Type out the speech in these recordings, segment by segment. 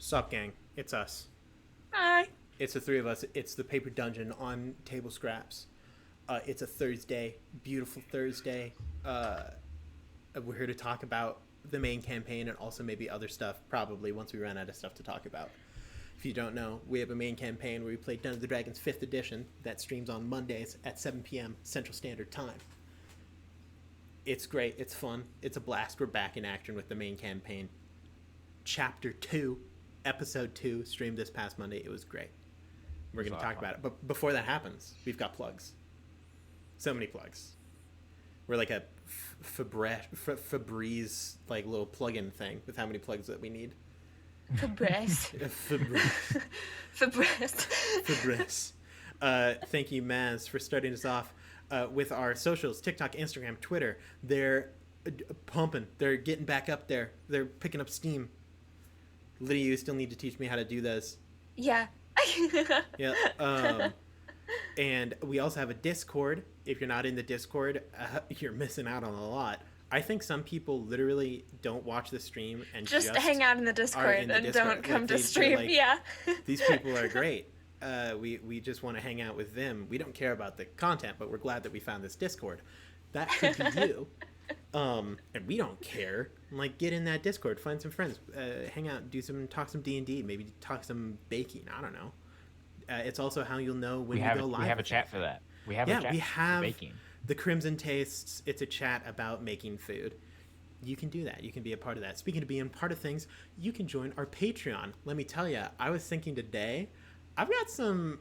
Sup, gang? It's us. Hi. It's the three of us. It's the Paper Dungeon on Table Scraps. It's a Thursday, beautiful Thursday. We're here to talk about the main campaign and also maybe other stuff, probably, once we run out of stuff to talk about. If you don't know, we have a main campaign where we play Dungeons & Dragons 5th edition that streams on Mondays at 7 p.m. Central Standard Time. It's great. It's fun. It's a blast. We're back in action with the main campaign. Chapter 2, Episode 2, streamed this past Monday. It was great. We're going to talk about it. But before that happens, we've got plugs. So many plugs. We're like a Febreze like little plug-in thing with how many plugs that we need. Febreze. Febreze. Thank you, Maz, for starting us off with our socials, TikTok, Instagram, Twitter. They're pumping. They're getting back up there. They're picking up steam. Lydia, you still need to teach me how to do those. Yeah. Yeah. And we also have a Discord. If you're not in the Discord, you're missing out on a lot. I think some people literally don't watch the stream and just hang out in the Discord and don't come to stream. Like, yeah. These people are great. We just want to hang out with them. We don't care about the content, but we're glad that we found this Discord. That could be you. And we don't care. Like, get in that Discord, find some friends, hang out, talk some D&D, maybe talk some baking. I don't know. It's also how you'll know when you go live. We have a chat for that. We have a chat for baking. The Crimson Tastes. It's a chat about making food. You can do that. You can be a part of that. Speaking of being part of things, you can join our Patreon. Let me tell you, I was thinking today, I've got some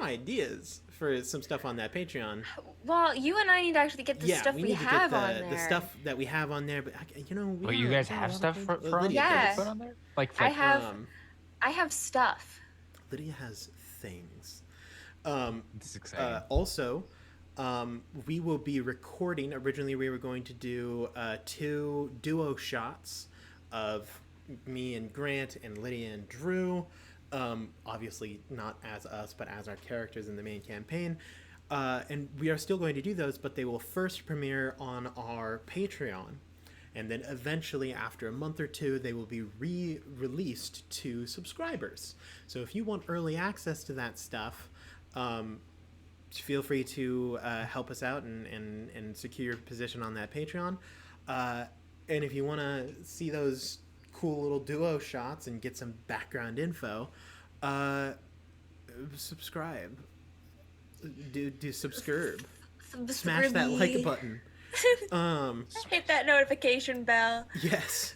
ideas for some stuff on that Patreon. Well, you and I need to actually get the stuff we have on there. The stuff that we have on there, but you guys have stuff for yeah. put on there? I have stuff. Lydia has things. This is exciting. Also, we will be recording. Originally, we were going to do 2 duo shots of me and Grant and Lydia and Drew. Obviously not as us, but as our characters in the main campaign. And we are still going to do those, but they will first premiere on our Patreon. And then eventually, after a month or two, they will be re-released to subscribers. So if you want early access to that stuff, feel free to help us out and secure your position on that Patreon. And if you want to see those cool little duo shots and get some background info, subscribe. Do subscribe. Smash that like button. Hit that notification bell. Yes.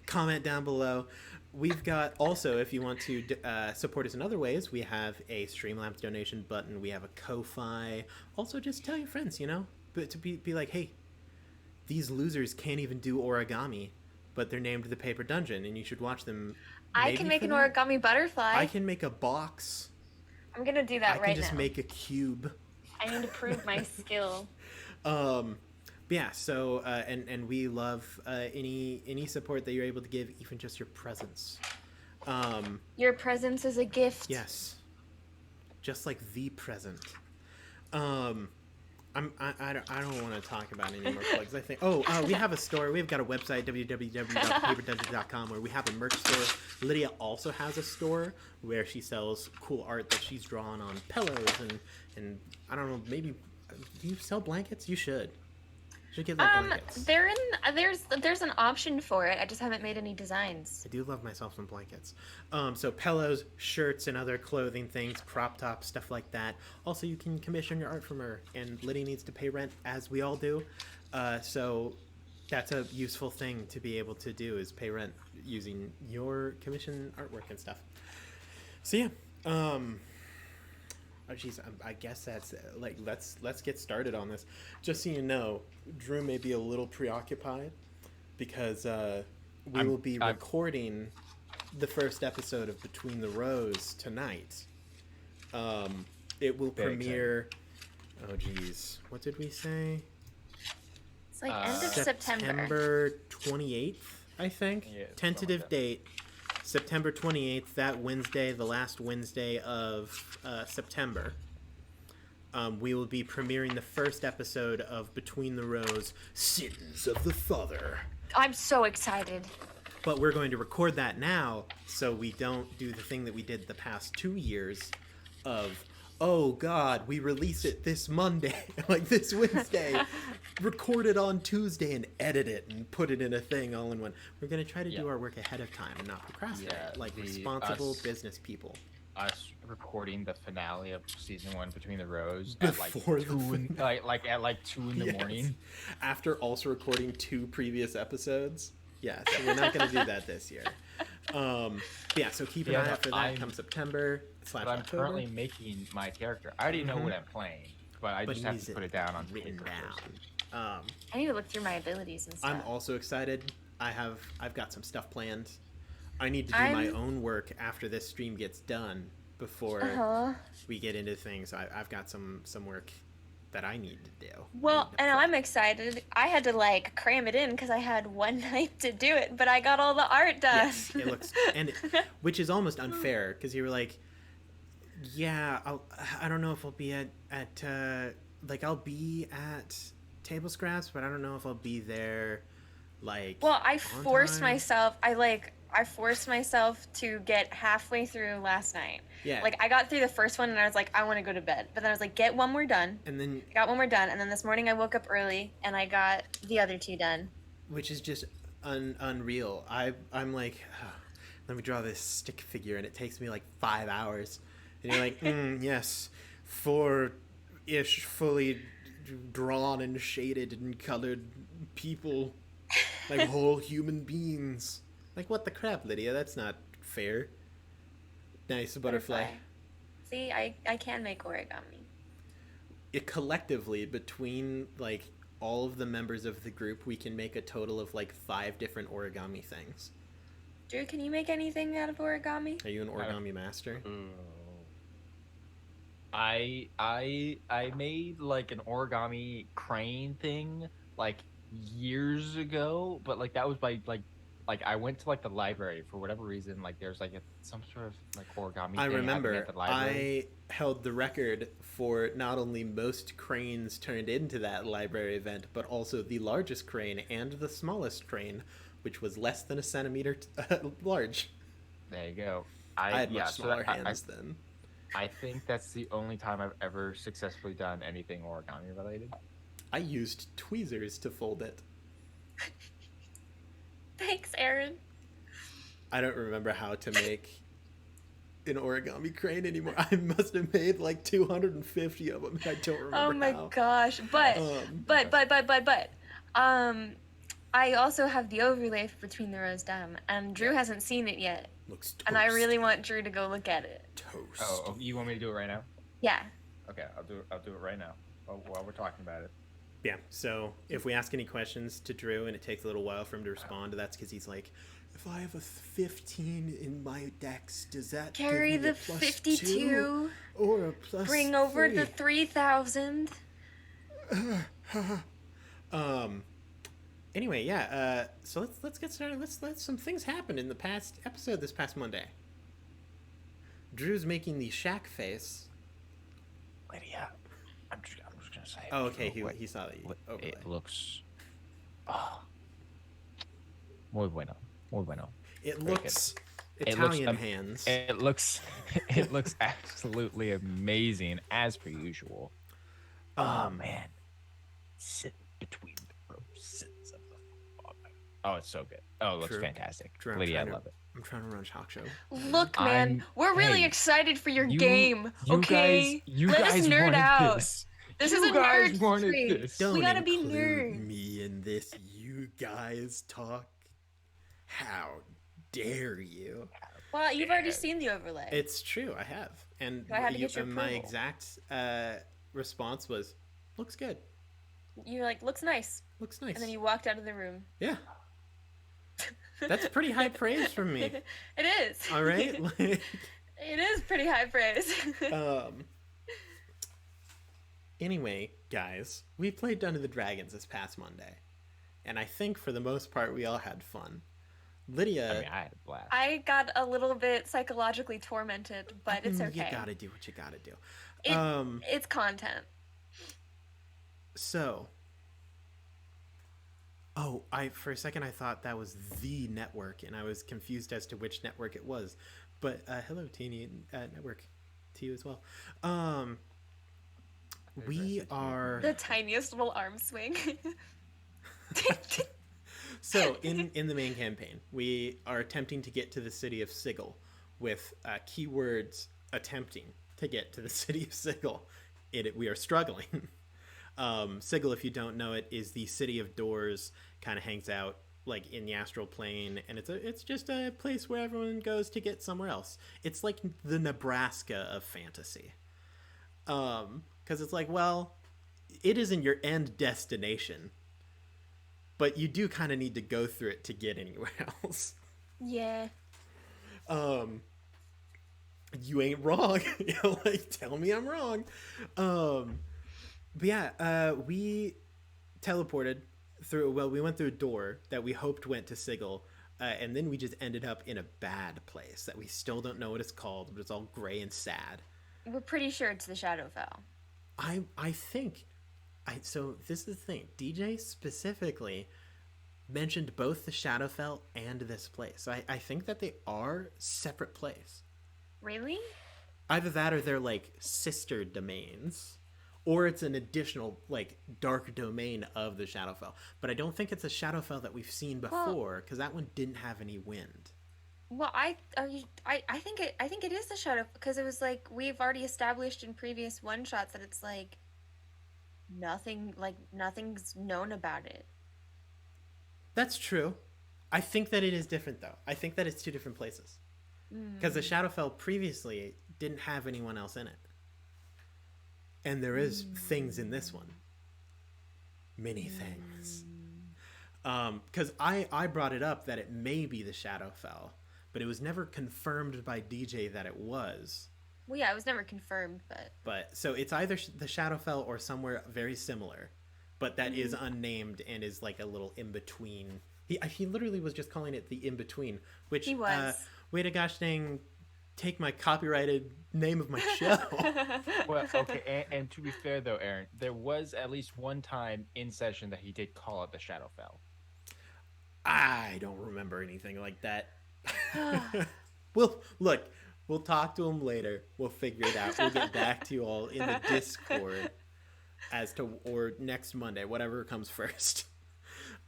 Comment down below. We've got also, if you want to support us in other ways, we have a Streamlabs donation button. We have a Ko-Fi. Also, just tell your friends, but to be like, hey, these losers can't even do origami, but they're named the Paper Dungeon, and you should watch them. I can make an origami butterfly. I can make a box. I'm gonna do that right now. I can just make a cube. I need to prove my skill. Yeah, so and we love any support that you're able to give, even just your presence. Your presence is a gift. Yes, just like the present. I don't want to talk about any more plugs. I think. We have a store. We've got a website, www.paperdungeon.com, where we have a merch store. Lydia also has a store where she sells cool art that she's drawn on pillows and I don't know. Maybe do you sell blankets? You should. Get blankets. There's an option for it. I just haven't made any designs. I do love myself some blankets. So pillows, shirts, and other clothing things, crop tops, stuff like that. Also, you can commission your art from her, and Lydia needs to pay rent, as we all do. So that's a useful thing to be able to do, is pay rent using your commission artwork and stuff. So yeah. Oh geez, I guess that's like let's get started on this. Just so you know, Drew may be a little preoccupied because we will be recording the first episode of Between the Rows tonight. It will premiere. Oh geez, what did we say? It's like end of September. September 28th, I think. Yeah, tentative like date. September 28th, that Wednesday, the last Wednesday of September. We will be premiering the first episode of Between the Rows, Sins of the Father. I'm so excited. but we're going to record that now so we don't do the thing that we did the past 2 years of, oh God, we release it this Monday, like this Wednesday, record it on Tuesday and edit it and put it in a thing all in one. We're going to try to do our work ahead of time and not procrastinate, like responsible business people. Us recording the finale of season 1 Between the Rows before at like 2 in the morning. After also recording 2 previous episodes. Yeah, so we're not going to do that this year. Yeah, so keep an eye out for that come September / But I'm October. currently making my character. I already know what I'm playing, but I just have to put it down on written paper. down. I need to look through my abilities and stuff. I'm also excited. I've got some stuff planned. I need to do my own work after this stream gets done before we get into things. I've got some work that I need to do. Well, and I'm excited. I had to like cram it in because I had one night to do it, but I got all the art done. Yes, it looks, which is almost unfair because you were like, yeah, I don't know if I'll be at I'll be at Table Scraps, but I don't know if I'll be there. Like, well, I forced myself. I forced myself to get halfway through last night. Yeah. Like, I got through the first one and I was like, I want to go to bed. But then I was like, get one more done. And then I got one more done. And then this morning I woke up early and I got the other 2 done. Which is just unreal. I'm like, let me draw this stick figure, and it takes me like 5 hours. And you're like, yes, 4-ish fully drawn and shaded and colored people, like whole human beings. Like, what the crap, Lydia? That's not fair. Nice butterfly. See, I can make origami. It collectively, between like all of the members of the group, we can make a total of like 5 different origami things. Drew, can you make anything out of origami? Are you an origami master? I made like an origami crane thing like years ago, but like that was by like I went to like the library for whatever reason. Like there's like some sort of like origami. I thing remember at the library. I held the record for not only most cranes turned into that library event, but also the largest crane and the smallest crane, which was less than a centimeter large. There you go. I had much smaller hands then. I think that's the only time I've ever successfully done anything origami related. I used tweezers to fold it. Thanks, Aaron. I don't remember how to make an origami crane anymore. I must have made like 250 of them. I don't remember. Oh my how. gosh! But I also have the overlay for Between the Rows done, and Drew hasn't seen it yet. Looks toast. And I really want Drew to go look at it. Toast. Oh, you want me to do it right now? Yeah. Okay, I'll do it right now. While we're talking about it. Yeah, so if we ask any questions to Drew and it takes a little while for him to respond, that's because he's like, if I have a 15 in my dex, does that carry give me the a plus 52 2 or a plus bring over 3? the 3,000? Anyway, yeah, so let's get started. Let's let some things happen in the past episode this past Monday. Drew's making the shack face. Lydia, I'm just gonna say. Oh, okay, he saw the overlay. It looks. Muy bueno. Muy bueno. It looks Italian hands. It looks absolutely amazing as per usual. Oh man, sit between the rows. Oh, it's so good. Oh, it looks fantastic. Drew, Lydia, I love it. I'm trying to run a talk show. Look, man, we're really excited for your game. Okay, let us nerd out. This is a nerd stream. Don't we gotta be include nerds. me in this. You guys talk. How dare you? Well, you've already seen the overlay. It's true, I have. And I had to get your my approval. exact response was, looks good. You're like, looks nice. Looks nice. And then you walked out of the room. Yeah. That's pretty high praise from me. It is. All right? It is pretty high praise. Anyway, guys, we played Dungeons and Dragons this past Monday. And I think for the most part we all had fun. Lydia... I mean, I had a blast. I got a little bit psychologically tormented, but it's okay. You gotta do what you gotta do. It's content. So, Oh, I for a second I thought that was the network, and I was confused as to which network it was. But hello, Teeny Network, to you as well. Um, we are The tiniest little arm swing. so in the main campaign, we are attempting to get to the city of Sigil with keywords attempting to get to the city of Sigil. We are struggling. Sigil, if you don't know it, is the city of doors. Kind of hangs out like in the astral plane, and it's just a place where everyone goes to get somewhere else. It's like the Nebraska of fantasy. Because it's like, well, it isn't your end destination, but you do kind of need to go through it to get anywhere else. Yeah. Um, you ain't wrong. Like, tell me I'm wrong. But yeah, we teleported through. Well, we went through a door that we hoped went to Sigil, and then we just ended up in a bad place that we still don't know what it's called, but it's all gray and sad. We're pretty sure it's the Shadowfell. I think so this is the thing. DJ specifically mentioned both the Shadowfell and this place. So I think that they are separate places. Really? Either that or they're like sister domains. Or it's an additional like dark domain of the Shadowfell. But I don't think it's a Shadowfell that we've seen before, because that one didn't have any wind. Well, I think it is the Shadow, because it was like we've already established in previous one shots that it's like nothing's known about it. That's true. I think that it is different though. I think that it's two different places. Because the Shadowfell previously didn't have anyone else in it. And there is things in this one. Many things. Because I brought it up that it may be the Shadowfell, but it was never confirmed by DJ that it was. Well, yeah, it was never confirmed, but... But, so it's either the Shadowfell or somewhere very similar, but that is unnamed and is like a little in-between. He literally was just calling it the in-between, which... He was. Way to gosh dang... take my copyrighted name of my show. Well, okay, and to be fair though, Aaron, there was at least one time in session that he did call it the Shadowfell. I don't remember anything like that. We'll talk to him later. We'll figure it out. We'll get back to you all in the Discord or next Monday, whatever comes first.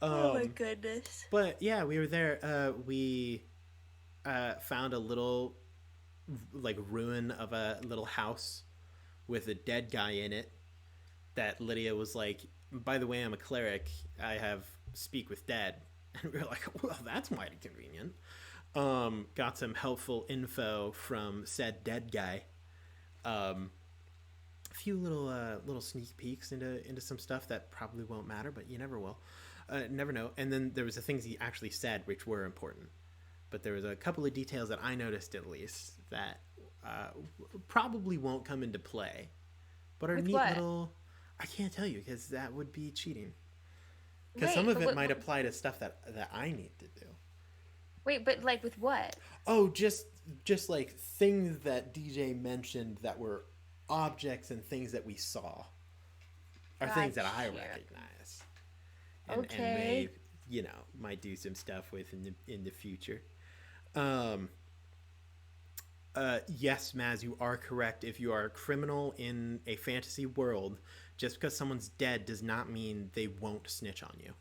Oh my goodness. But yeah, we were there. We found a little like ruin of a little house with a dead guy in it that Lydia was like, by the way, I'm a cleric, I have speak with dead. And we were like, well, that's mighty convenient. Got some helpful info from said dead guy. A few little sneak peeks into some stuff that probably won't matter, but you never will. Never know. And then there was the things he actually said which were important. But there was a couple of details that I noticed, at least, that probably won't come into play. But are neat little... I can't tell you, because that would be cheating. Because some of it might apply to stuff that I need to do. Wait, but like with what? Oh, just like things that DJ mentioned that were objects and things that we saw. Are things that I recognize. And may, might do some stuff with in the future. Yes, Maz, you are correct. If you are a criminal in a fantasy world, just because someone's dead does not mean they won't snitch on you.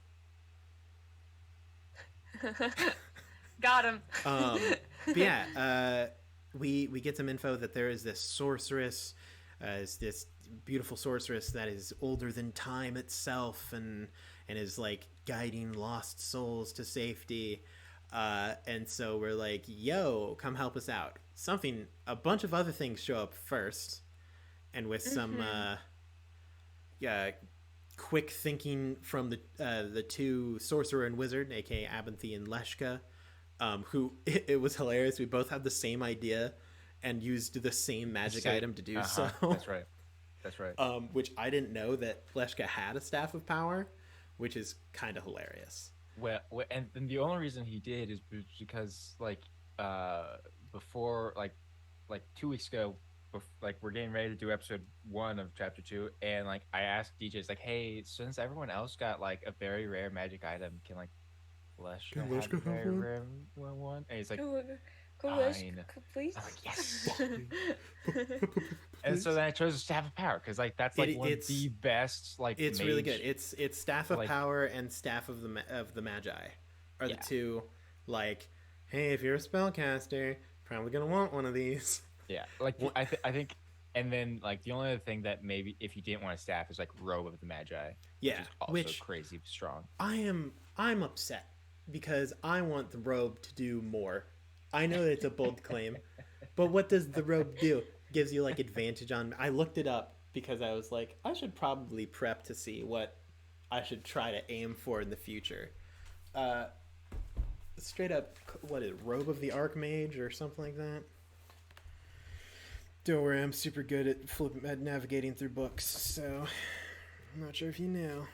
Got him. But yeah, we get some info that there is this sorceress, this beautiful sorceress that is older than time itself, and is like guiding lost souls to safety. And so we're like, yo, come help us out. A bunch of other things show up first, and with some quick thinking from the two sorcerer and wizard, aka Abinthy and Leshka, who it was hilarious. We both had the same idea and used the same magic item to do so. That's right. Which I didn't know that Leshka had a staff of power, which is kind of hilarious. Well, and the only reason he did is because before like 2 weeks ago, like we're getting ready to do episode 1 of chapter 2, and like I asked DJs like, hey, since everyone else got like a very rare magic item, can like Leshka have a very rare one? And he's like, fine. Please. I'm like, yes. And so then I chose a Staff of Power because like that's like one of the best like. It's really good. It's Staff of Power and Staff of the Magi are the two. Like, hey, if you're a spellcaster, probably gonna want one of these. Yeah, like I think, and then like the only other thing that maybe if you didn't want a staff is like Robe of the Magi. Yeah, which is also crazy strong. I'm upset because I want the robe to do more. I know that it's a bold claim, but what does the robe do? Gives you like advantage on. I looked it up because I was like, I should probably prep to see what I should try to aim for in the future. Straight up, what is it, Robe of the Archmage or something like that? Don't worry, I'm super good at navigating through books, so I'm not sure if you knew.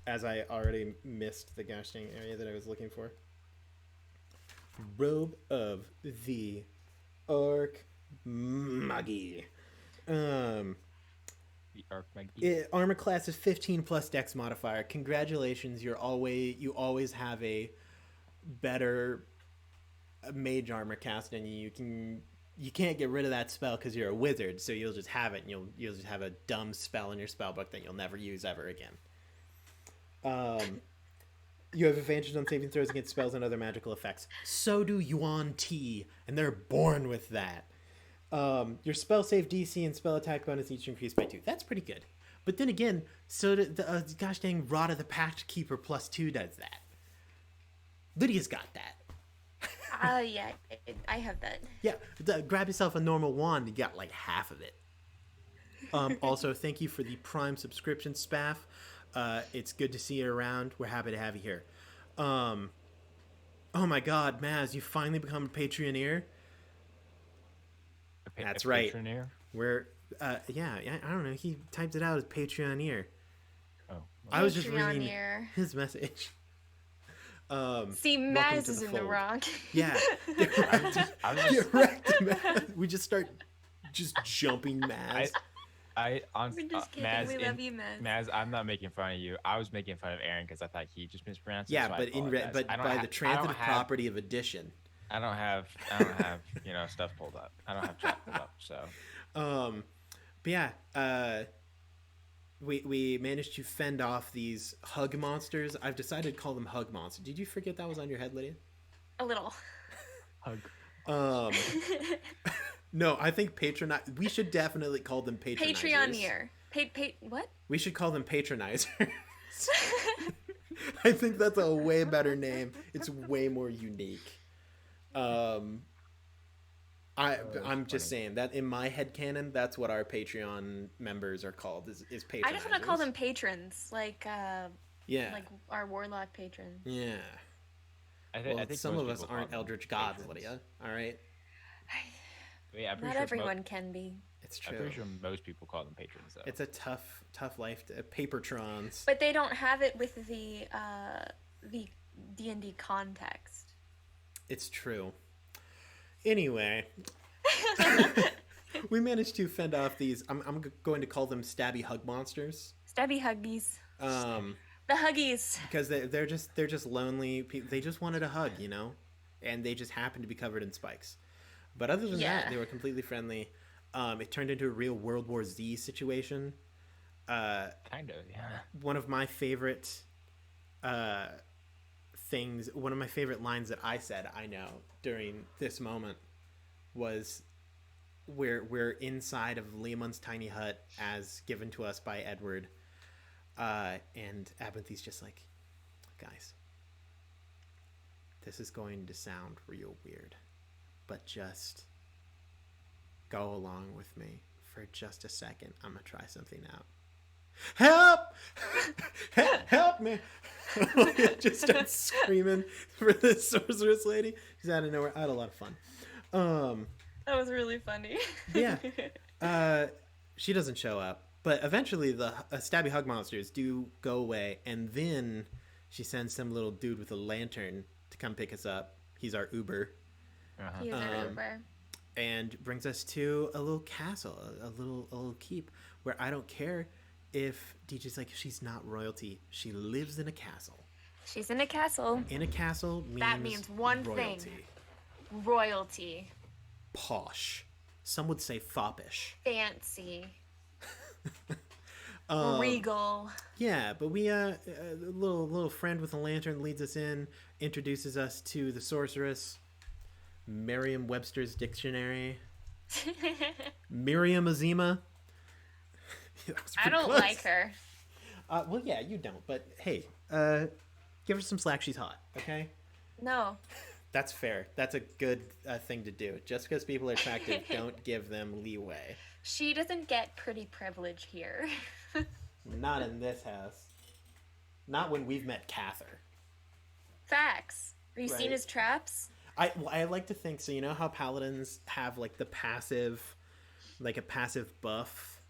As I already missed the gosh dang area that I was looking for. Robe of the Archmage. The Archmage. Armor class is 15 plus Dex modifier. Congratulations, you always have a better mage armor cast, and you can't get rid of that spell because you're a wizard, so you'll just have it, and you'll just have a dumb spell in your spellbook that you'll never use ever again. You have advantage on saving throws against spells and other magical effects. So do Yuan Ti, and they're born with that. Your spell save DC and spell attack bonus each increase by 2. That's pretty good. But then again, so the gosh dang Rod of the Pact Keeper +2 does that. Lydia's got that. Yeah, I have that. Yeah, grab yourself a normal wand, you got like half of it. Also, thank you for the Prime subscription, Spaff. It's good to see you around. We're happy to have you here. Oh my God, Maz, you finally become a Patreoneer? That's right. Patreoneer? We're, yeah, I don't know. He typed it out as Patreoneer. Oh. Well. I was just reading his message. See, Maz is in the wrong. Yeah. Direct Maz. We just start jumping Maz. We're just kidding. Maz, we love you, Maz. Maz, I'm not making fun of you. I was making fun of Aaron because I thought he just mispronounced it. Yeah, so but by the transitive property of addition. I don't have stuff pulled up. I don't have chat pulled up. So. But yeah, we managed to fend off these hug monsters. I've decided to call them hug monsters. Did you forget that was on your head, Lydia? A little. Hug. No, I think we should definitely call them patronizers. Patreoneer. What? We should call them patronizers. I think that's a way better name. It's way more unique. I'm just saying that in my headcanon, that's what our Patreon members are called. Is patronizers. I just want to call them patrons, like like our warlock patrons. Yeah. I think some of us aren't eldritch gods, patrons. Lydia. All right. Yeah, not everyone can be. It's true. I'm pretty sure most people call them patrons, though. It's a tough life. Papertrons. But they don't have it with the D&D context. It's true. Anyway, we managed to fend off these. I'm going to call them stabby hug monsters. Stabby huggies. The huggies. Because they're just lonely. They just wanted a hug, and they just happened to be covered in spikes. But other than that, they were completely friendly. It turned into a real World War Z situation. Kind of, yeah. One of my favorite one of my favorite lines that I said, I know, during this moment was we're inside of Leomund's tiny hut as given to us by Edward. And Abinthy's just like, guys, this is going to sound real weird, but just go along with me for just a second. I'm gonna try something out. Help! Help me! Just start screaming for this sorceress lady. She's out of nowhere. I had a lot of fun. That was really funny. Yeah. She doesn't show up, but eventually the stabby hug monsters do go away, and then she sends some little dude with a lantern to come pick us up. He's our Uber. He's our Uber. and brings us to a little castle, a little keep where I don't care if DJ's like, she's not royalty. She lives in a castle. She's in a castle. In a castle means that means one royalty. Thing. Royalty. Posh. Some would say foppish. Fancy. Regal. Yeah, but we a little friend with a lantern leads us in, introduces us to the sorceress, Merriam-Webster's dictionary, Miriam Azima. I don't close. like her. Well, yeah, you don't, but hey, give her some slack. She's hot, okay? No. That's fair. That's a good thing to do. Just because people are attractive, don't give them leeway. She doesn't get pretty privilege here. Not in this house. Not when we've met Cather. Facts. Have you seen his traps? I like to think so. You know how paladins have like the passive, like a passive buff,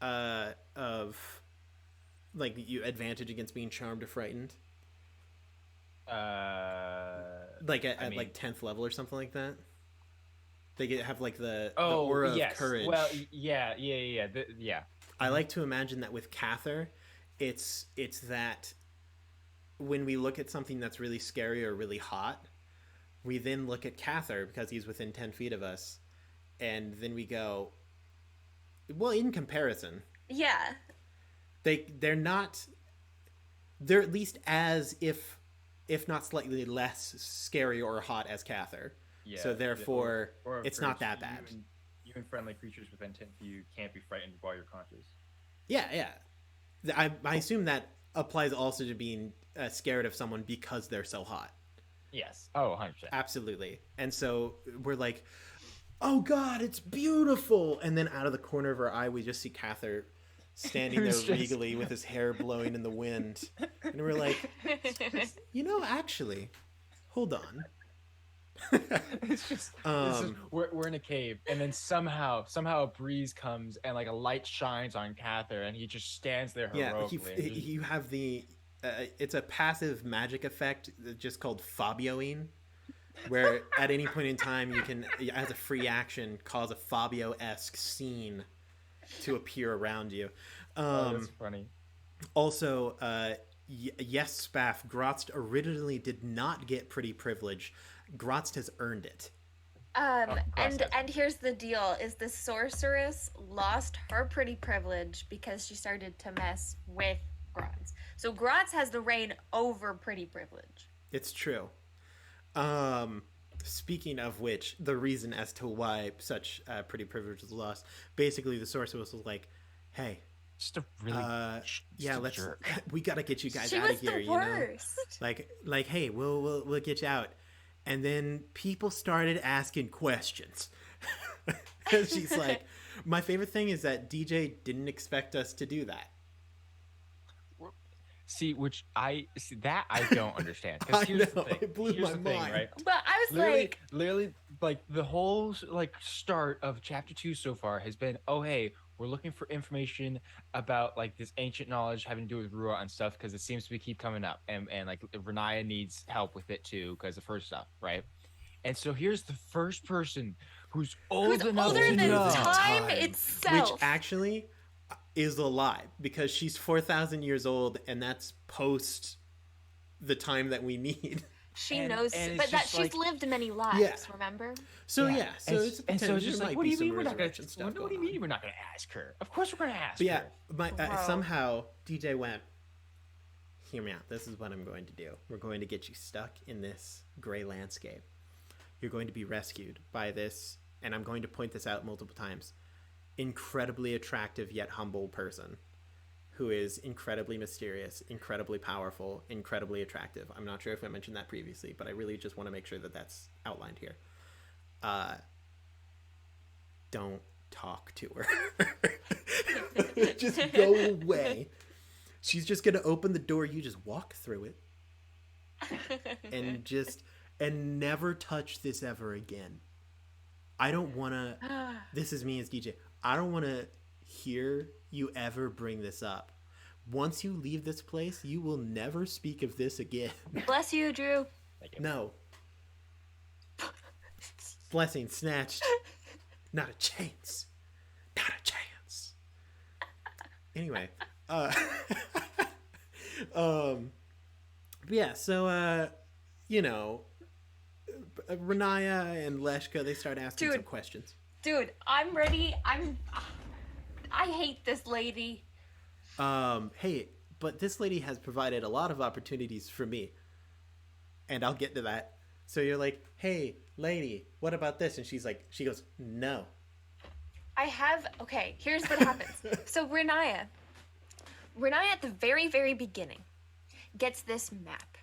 of, like you advantage against being charmed or frightened. Like at like 10th level or something like that. They have like the aura of courage. Well, yeah. I like to imagine that with Cather, it's that when we look at something that's really scary or really hot, we then look at Cather because he's within 10 feet of us, and then we go, well, in comparison. Yeah. They're at least as if not slightly less scary or hot as Cather. Yeah, so therefore, or it's not that bad. Even friendly creatures within 10 feet can't be frightened while you're conscious. Yeah. I assume that applies also to being scared of someone because they're so hot. Yes. Oh, 100%. Absolutely. And so we're like, oh God, it's beautiful. And then out of the corner of our eye, we just see Cather standing there regally with his hair blowing in the wind. And we're like, actually, hold on. It's just we're in a cave, and then somehow a breeze comes and like a light shines on Cather, and he just stands there heroically. Yeah, you have the it's a passive magic effect just called Fabioing, where at any point in time you can, as a free action, cause a Fabio-esque scene to appear around you. That's funny. Also, yes, Spaff, Grotz originally did not get pretty privilege. Grotz has earned it. And here's the deal: is the sorceress lost her pretty privilege because she started to mess with Grotz. So Grotz has the reign over pretty privilege. It's true. Speaking of which, the reason as to why such pretty privilege was lost, basically the sorceress was like, "Hey, just a really let's jerk. We gotta get you guys she out was of here." The worst. Like, hey, we'll get you out. And then people started asking questions. And she's like, my favorite thing is that DJ didn't expect us to do that. See, I don't understand. Because here's the thing. It blew my mind. Right? But I was literally, like the whole like start of chapter 2 so far has been, oh hey, we're looking for information about like this ancient knowledge having to do with Ruah and stuff because it seems to keep coming up, and like Renaya needs help with it too because of her stuff, right? And so here's the first person who's older than time itself, which actually is a lie because she's 4,000 years old, and that's post the time that we need. She knows, but that she's lived many lives. Remember? So it's just like, what do you mean we're not going to? What do you mean we're not going to ask her? Of course we're going to ask her. Yeah, somehow DJ went, hear me out. This is what I'm going to do. We're going to get you stuck in this gray landscape. You're going to be rescued by this, and I'm going to point this out multiple times, incredibly attractive yet humble person who is incredibly mysterious, incredibly powerful, incredibly attractive. I'm not sure if I mentioned that previously, but I really just want to make sure that that's outlined here. Don't talk to her. Just go away. She's just going to open the door. You just walk through it. And never touch this ever again. I don't want to... This is me as DJ. I don't want to hear you ever bring this up. Once you leave this place, you will never speak of this again. Bless you, Drew. No. Blessing snatched. Not a chance. Not a chance. Anyway, yeah. So you know, Renaya and Leshka, they start asking some questions. Dude, I'm ready. I hate this lady. Hey, but this lady has provided a lot of opportunities for me, and I'll get to that. So you're like, hey, lady, what about this? And she goes, no. Okay, here's what happens. So Renaya at the very, very beginning gets this map.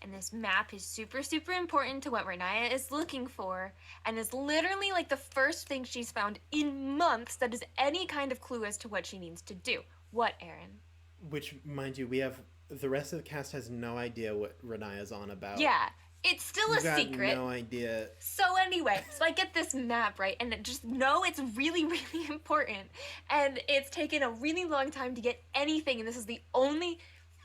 And this map is super, super important to what Renaya is looking for. And is literally like the first thing she's found in months that is any kind of clue as to what she needs to do. What, Aaron? Which, mind you, the rest of the cast has no idea what Renaya's on about. Yeah, it's still a secret. No idea. So anyway, so I get this map, right? And just know it's really, really important. And it's taken a really long time to get anything. And this is the only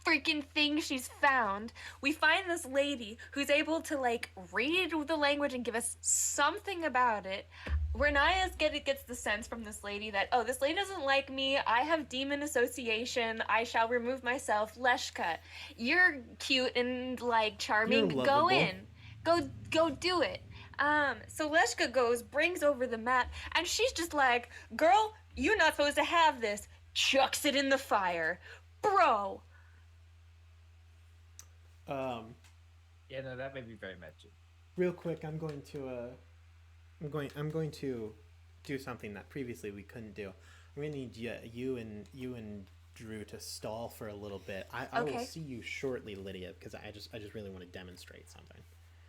freaking thing she's found. We find this lady who's able to like read the language and give us something about it. Renaya gets the sense from this lady that, oh, this lady doesn't like me. I have demon association. I shall remove myself. Leshka, you're cute and like charming. Go in. Go do it. So Leshka brings over the map, and she's just like, girl, you're not supposed to have this. Chucks it in the fire. Bro. Yeah, no, that made me very mentioned. Real quick, I'm going to do something that previously we couldn't do. I'm going to need you and Drew to stall for a little bit. I will see you shortly, Lydia, because I just really want to demonstrate something.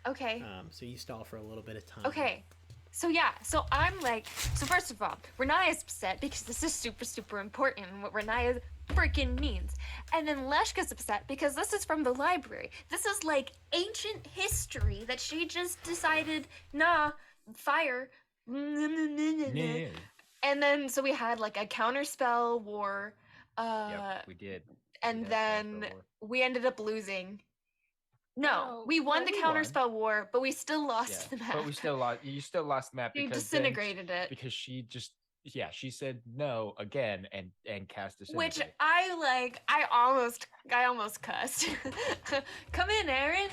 Okay. So you stall for a little bit of time. Okay. So yeah, so I'm like, so first of all, Renaya's upset because this is super, super important, what Renaya freaking means. And then Leshka's upset because this is from the library. This is like ancient history that she just decided, nah, fire. And then, so we had like a counterspell war. Yep, we did. And then we ended up losing. No, we won the counterspell war, but we still lost the map. But we still lost. You still lost the map you because disintegrated it. Because she just, she said no again and cast disintegrate. Which I almost cussed. Come in, Aaron.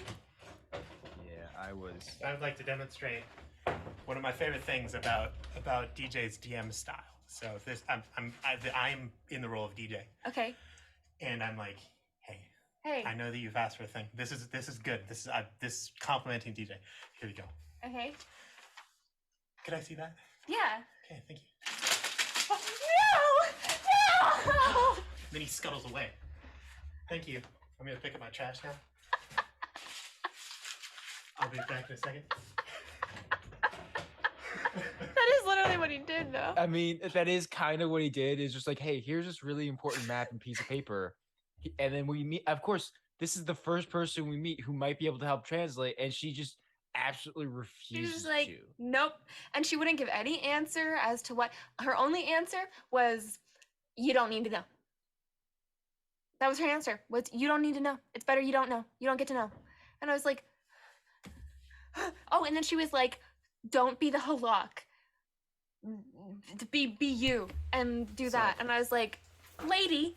Yeah, I was. I would like to demonstrate one of my favorite things about DJ's DM style. So this, I'm in the role of DJ. Okay. And I'm like, hey, I know that you've asked for a thing. This is good. This is complimenting DJ. Here we go. Okay. Could I see that? Yeah. Okay, thank you. No! Then he scuttles away. Thank you. I'm gonna pick up my trash now. I'll be back in a second. That is literally what he did, though. I mean, that is kind of what he did. Is just like, hey, here's this really important map and piece of paper. And then we meet, of course, this is the first person we meet who might be able to help translate, and she just absolutely refuses She's just like, to. nope. And she wouldn't give any answer as to what. Her only answer was, you don't need to know. That was her answer. You don't need to know. It's better you don't know. You don't get to know. And I was like, oh, and then she was like, don't be the halak. Be you and do that. And I was like, lady.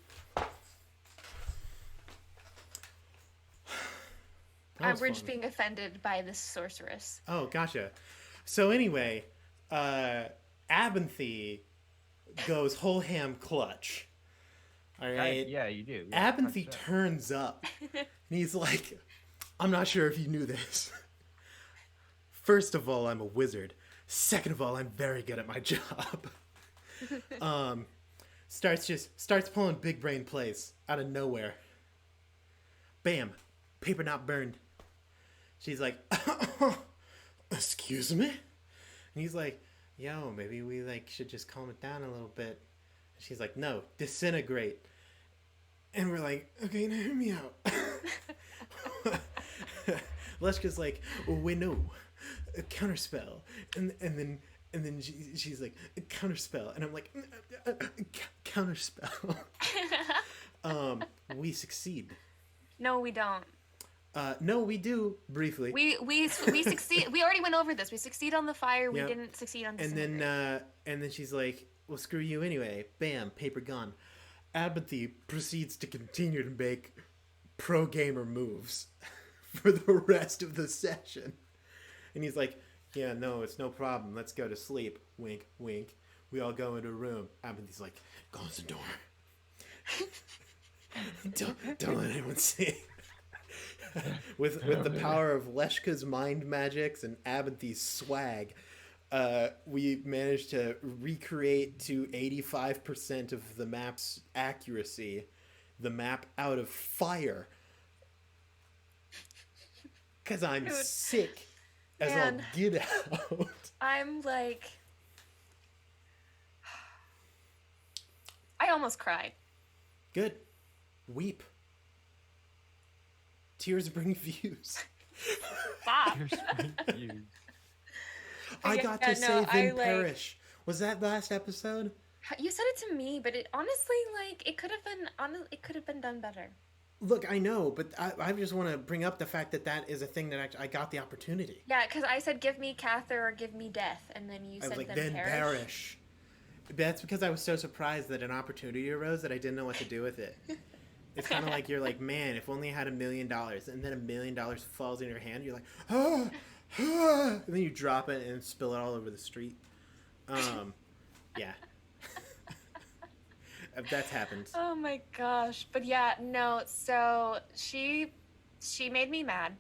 We're just being offended by this sorceress. Oh, gotcha. So anyway, Abinthy goes whole ham clutch. All right? Yeah, you do. Yeah, Abinthy turns up. And he's like, I'm not sure if you knew this. First of all, I'm a wizard. Second of all, I'm very good at my job. Starts pulling big brain plays out of nowhere. Bam. Paper not burned. She's like, excuse me? And he's like, yo, maybe we should just calm it down a little bit. And she's like, no, disintegrate. And we're like, okay, now hear me out. Leshka's like, we know, a counterspell. And then she's like, a counterspell. And I'm like, counterspell. We succeed. No, we don't. No, we do briefly. We succeed. We already went over this. We succeed on the fire. We Yep. didn't succeed on And disintegrate. then she's like, "Well, screw you anyway." Bam, paper gone. Abinthy proceeds to continue to make pro gamer moves for the rest of the session, and he's like, "Yeah, no, it's no problem. Let's go to sleep." Wink, wink. We all go into a room. Abinthy's like, "Close the door. don't let anyone see." with the power of Leshka's mind magics and Abinthy's swag, we managed to recreate to 85% of the map's accuracy the map out of fire. Because I'm Dude, sick as man. I'll get out. I'm like, I almost cried. Good. Weep. Tears bring views. Stop. I Yeah, got to no, say I, Vin Perish. Was that last episode? You said it to me, but it honestly, like, it could have been done better. Look, I know, but I just want to bring up the fact that that is a thing that I got the opportunity. Yeah, because I said, give me Cather or give me death, and then you I was said like, then then perish. perish. That's because I was so surprised that an opportunity arose that I didn't know what to do with it. It's kind of like you're like, man, if only I had $1 million, and then $1 million falls in your hand, you're like, ah, ah, and then you drop it and spill it all over the street. Yeah. That's happened. Oh my gosh. But yeah, no, so she made me mad.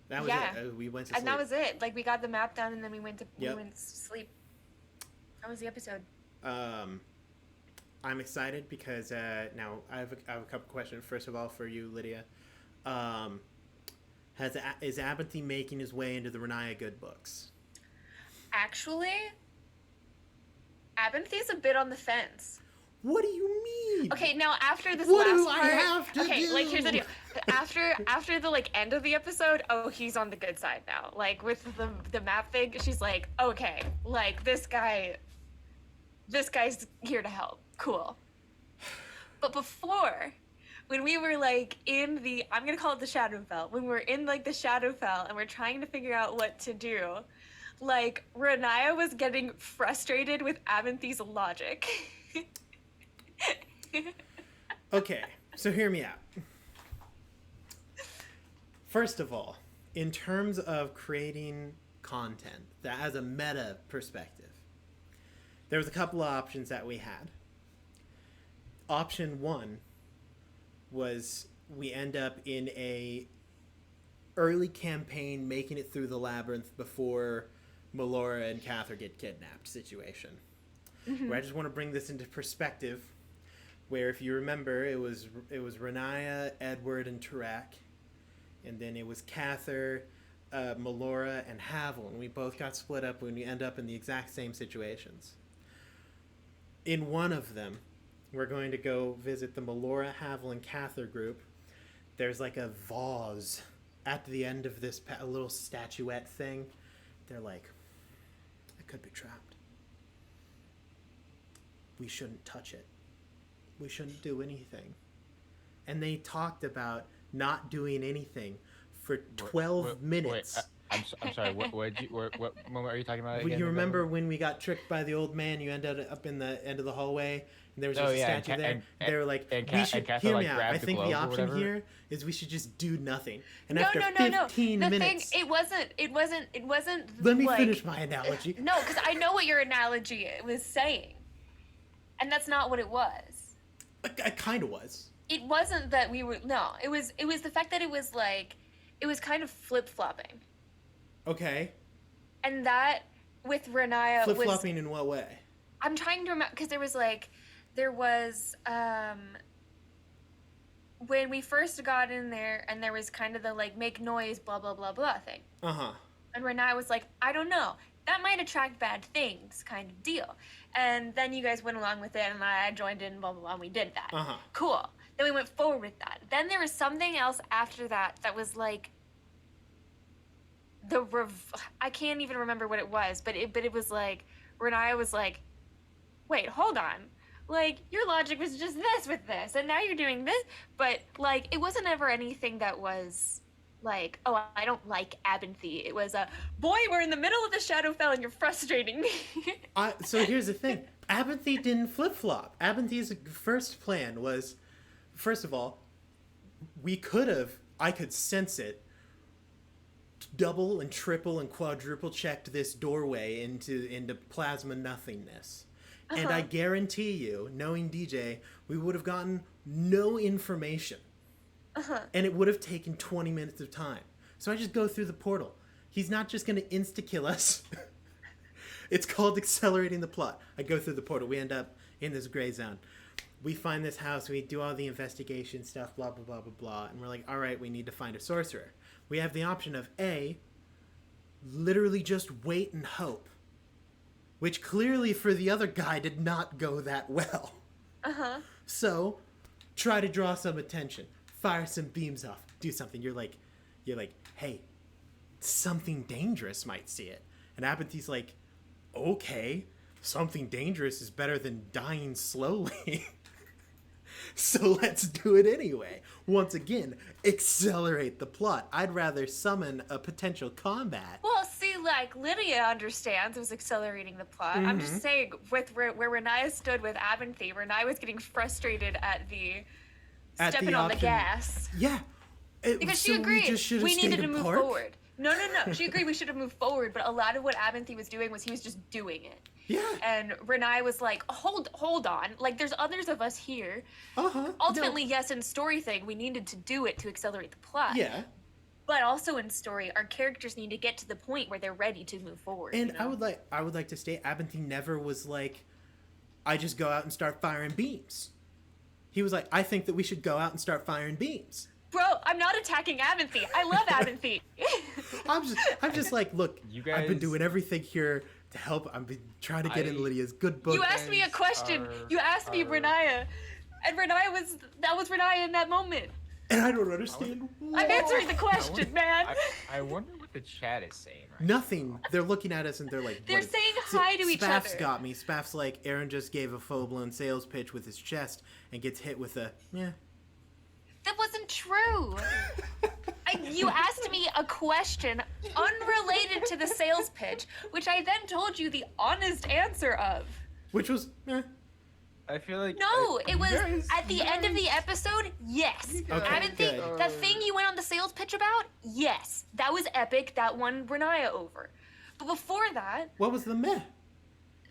That was yeah. it. We went to sleep. And that was it. Like, we got the map done, and then we went to Yep. sleep. That was the episode. I'm excited because now I have a couple questions. First of all, for you, Lydia, is Abinthy making his way into the Renaya Good books? Actually, Abinthy's a bit on the fence. What do you mean? Okay, now after this What last do part, I have to okay, do? like here's the deal. After the like end of the episode, oh, he's on the good side now. Like with the map thing, she's like, okay, like this guy's here to help. Cool. But before, when we were like in the, I'm gonna call it the Shadowfell, when we're in like the Shadowfell and we're trying to figure out what to do, like Renaya was getting frustrated with Abinthy's logic. Okay, so hear me out. First of all, in terms of creating content that has a meta perspective, there was a couple of options that we had. Option one was we end up in a early campaign making it through the labyrinth before Melora and Cather get kidnapped situation. Mm-hmm. Where I just want to bring this into perspective, where if you remember, it was Renaya, Edward, and Tarak, and then it was Cather, Melora, and Havel, and we both got split up when we end up in the exact same situations. In one of them, we're going to go visit the Melora, Havel, and Cather group. There's like a vase at the end of this a little statuette thing. They're like, it could be trapped. We shouldn't touch it. We shouldn't do anything. And they talked about not doing anything for 12 minutes. I'm sorry. What moment are you talking about? Well, Again? you remember when we got tricked by the old man? You ended up in the end of the hallway, and there was just a statue there. They were like, "We should hear me out. I think the option here is we should just do nothing." And after 15 minutes, it wasn't. Let me like, finish my analogy. No, because I know what your analogy was saying, and that's not what it was. I kind of was. It wasn't that we were. No, it was the fact that it was like, it was kind of flip flopping. Okay. And that with Renaya was Flip-flopping in what way? I'm trying to remember, because there was when we first got in there, and there was kind of the like make noise blah blah blah blah thing. Uh-huh. And Renaya was like, I don't know, that might attract bad things kind of deal. And then you guys went along with it, and I joined in, blah blah blah, and we did that. Uh-huh. Cool. Then we went forward with that. Then there was something else after that was like I can't even remember what it was, but it was like Renaya was like, wait, hold on, like, your logic was just this with this, and now you're doing this. But, like, it wasn't ever anything that was like, oh, I don't like Abinthy. It was a, boy, we're in the middle of the Shadowfell and you're frustrating me. So here's the thing. Abinthy didn't flip-flop. Abinthy's first plan was, first of all, I could sense it, double and triple and quadruple checked this doorway into plasma nothingness. And I guarantee you, knowing DJ, we would have gotten no information. And it would have taken 20 minutes of time. So I just go through the portal. He's not just going to insta-kill us. It's called accelerating the plot. I go through the portal. We end up in this gray zone. We find this house. We do all the investigation stuff, blah, blah, blah, blah, blah. And we're like, all right, we need to find a sorcerer. We have the option of A, literally just wait and hope. Which clearly for the other guy did not go that well. So, try to draw some attention. Fire some beams off. Do something. You're like, hey, something dangerous might see it. And Abinthy's like, okay, something dangerous is better than dying slowly. So let's do it anyway. Once again, accelerate the plot. I'd rather summon a potential combat. Well, see, like, Lydia understands it was accelerating the plot. I'm just saying, with where Renaya stood with Abinthy, Renaya was getting frustrated at the stepping on the gas. Yeah. Because she agreed we needed to move forward. No. She agreed we should have moved forward, but a lot of what Abinthy was doing was he was just doing it. Yeah. And Renaya was like, hold on. Like, there's others of us here. Ultimately, yes, in story thing, we needed to do it to accelerate the plot. Yeah. But also in story, our characters need to get to the point where they're ready to move forward. And I would like to state, Abinthy never was like, I just go out and start firing beams. He was like, I think that we should go out and start firing beams. Bro, I'm not attacking Abinthy. I love Abinthy. I'm just like, look, You guys... I've been doing everything here to help. I've been trying to get in Lydia's good book. You asked me a question. You asked me Renaya. And that was Renaya in that moment. And I don't understand why. I'm answering the question, man. I wonder what the chat is saying right Nothing. now. They're looking at us and they're like, They're saying hi to each Spaff's other. got me. Spaff's like, Aaron just gave a full-blown sales pitch with his chest and gets hit with a, yeah. That wasn't true. You asked me a question unrelated to the sales pitch, which I then told you the honest answer of. Which was, eh. I feel like... No, it was at the end of the episode, yes. Okay, good. That thing you went on the sales pitch about, yes. That was epic, that won Renaya over. But before that... What was the meh?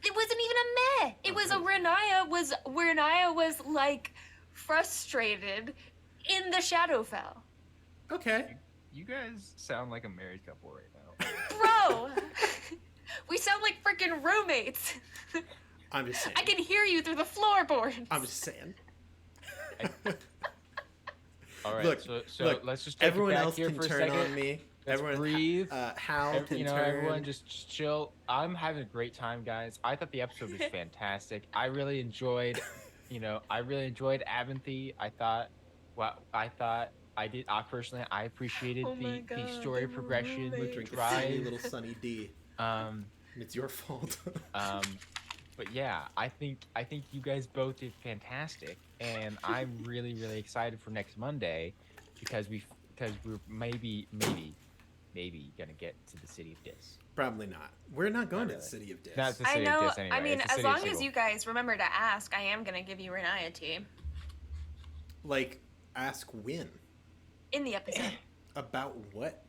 It wasn't even a meh. It was a Renaya was like frustrated in the Shadowfell. Okay. You guys sound like a married couple right now. Bro! We sound like freaking roommates. I'm just saying. I can hear you through the floorboards. I'm just saying. All right, Look, so let's just take everyone it back else here can for a turn second. on me. Let's Everyone breathe. Hal can turn. Everyone just chill. I'm having a great time, guys. I thought the episode was fantastic. I really enjoyed, Abinthy. I personally appreciated the story progression, the Drink a drive. silly little Sunny D. It's your fault. But yeah, I think you guys both did fantastic, and I'm really excited for next Monday because we're maybe gonna get to the city of Dis. Probably not. We're not going to the city of Dis. Not the I city know. of Dis anyway. I mean, It's the as city of long as Sigil. you guys remember to ask, I am gonna give you Renaya team Like, ask when. in the episode. About what?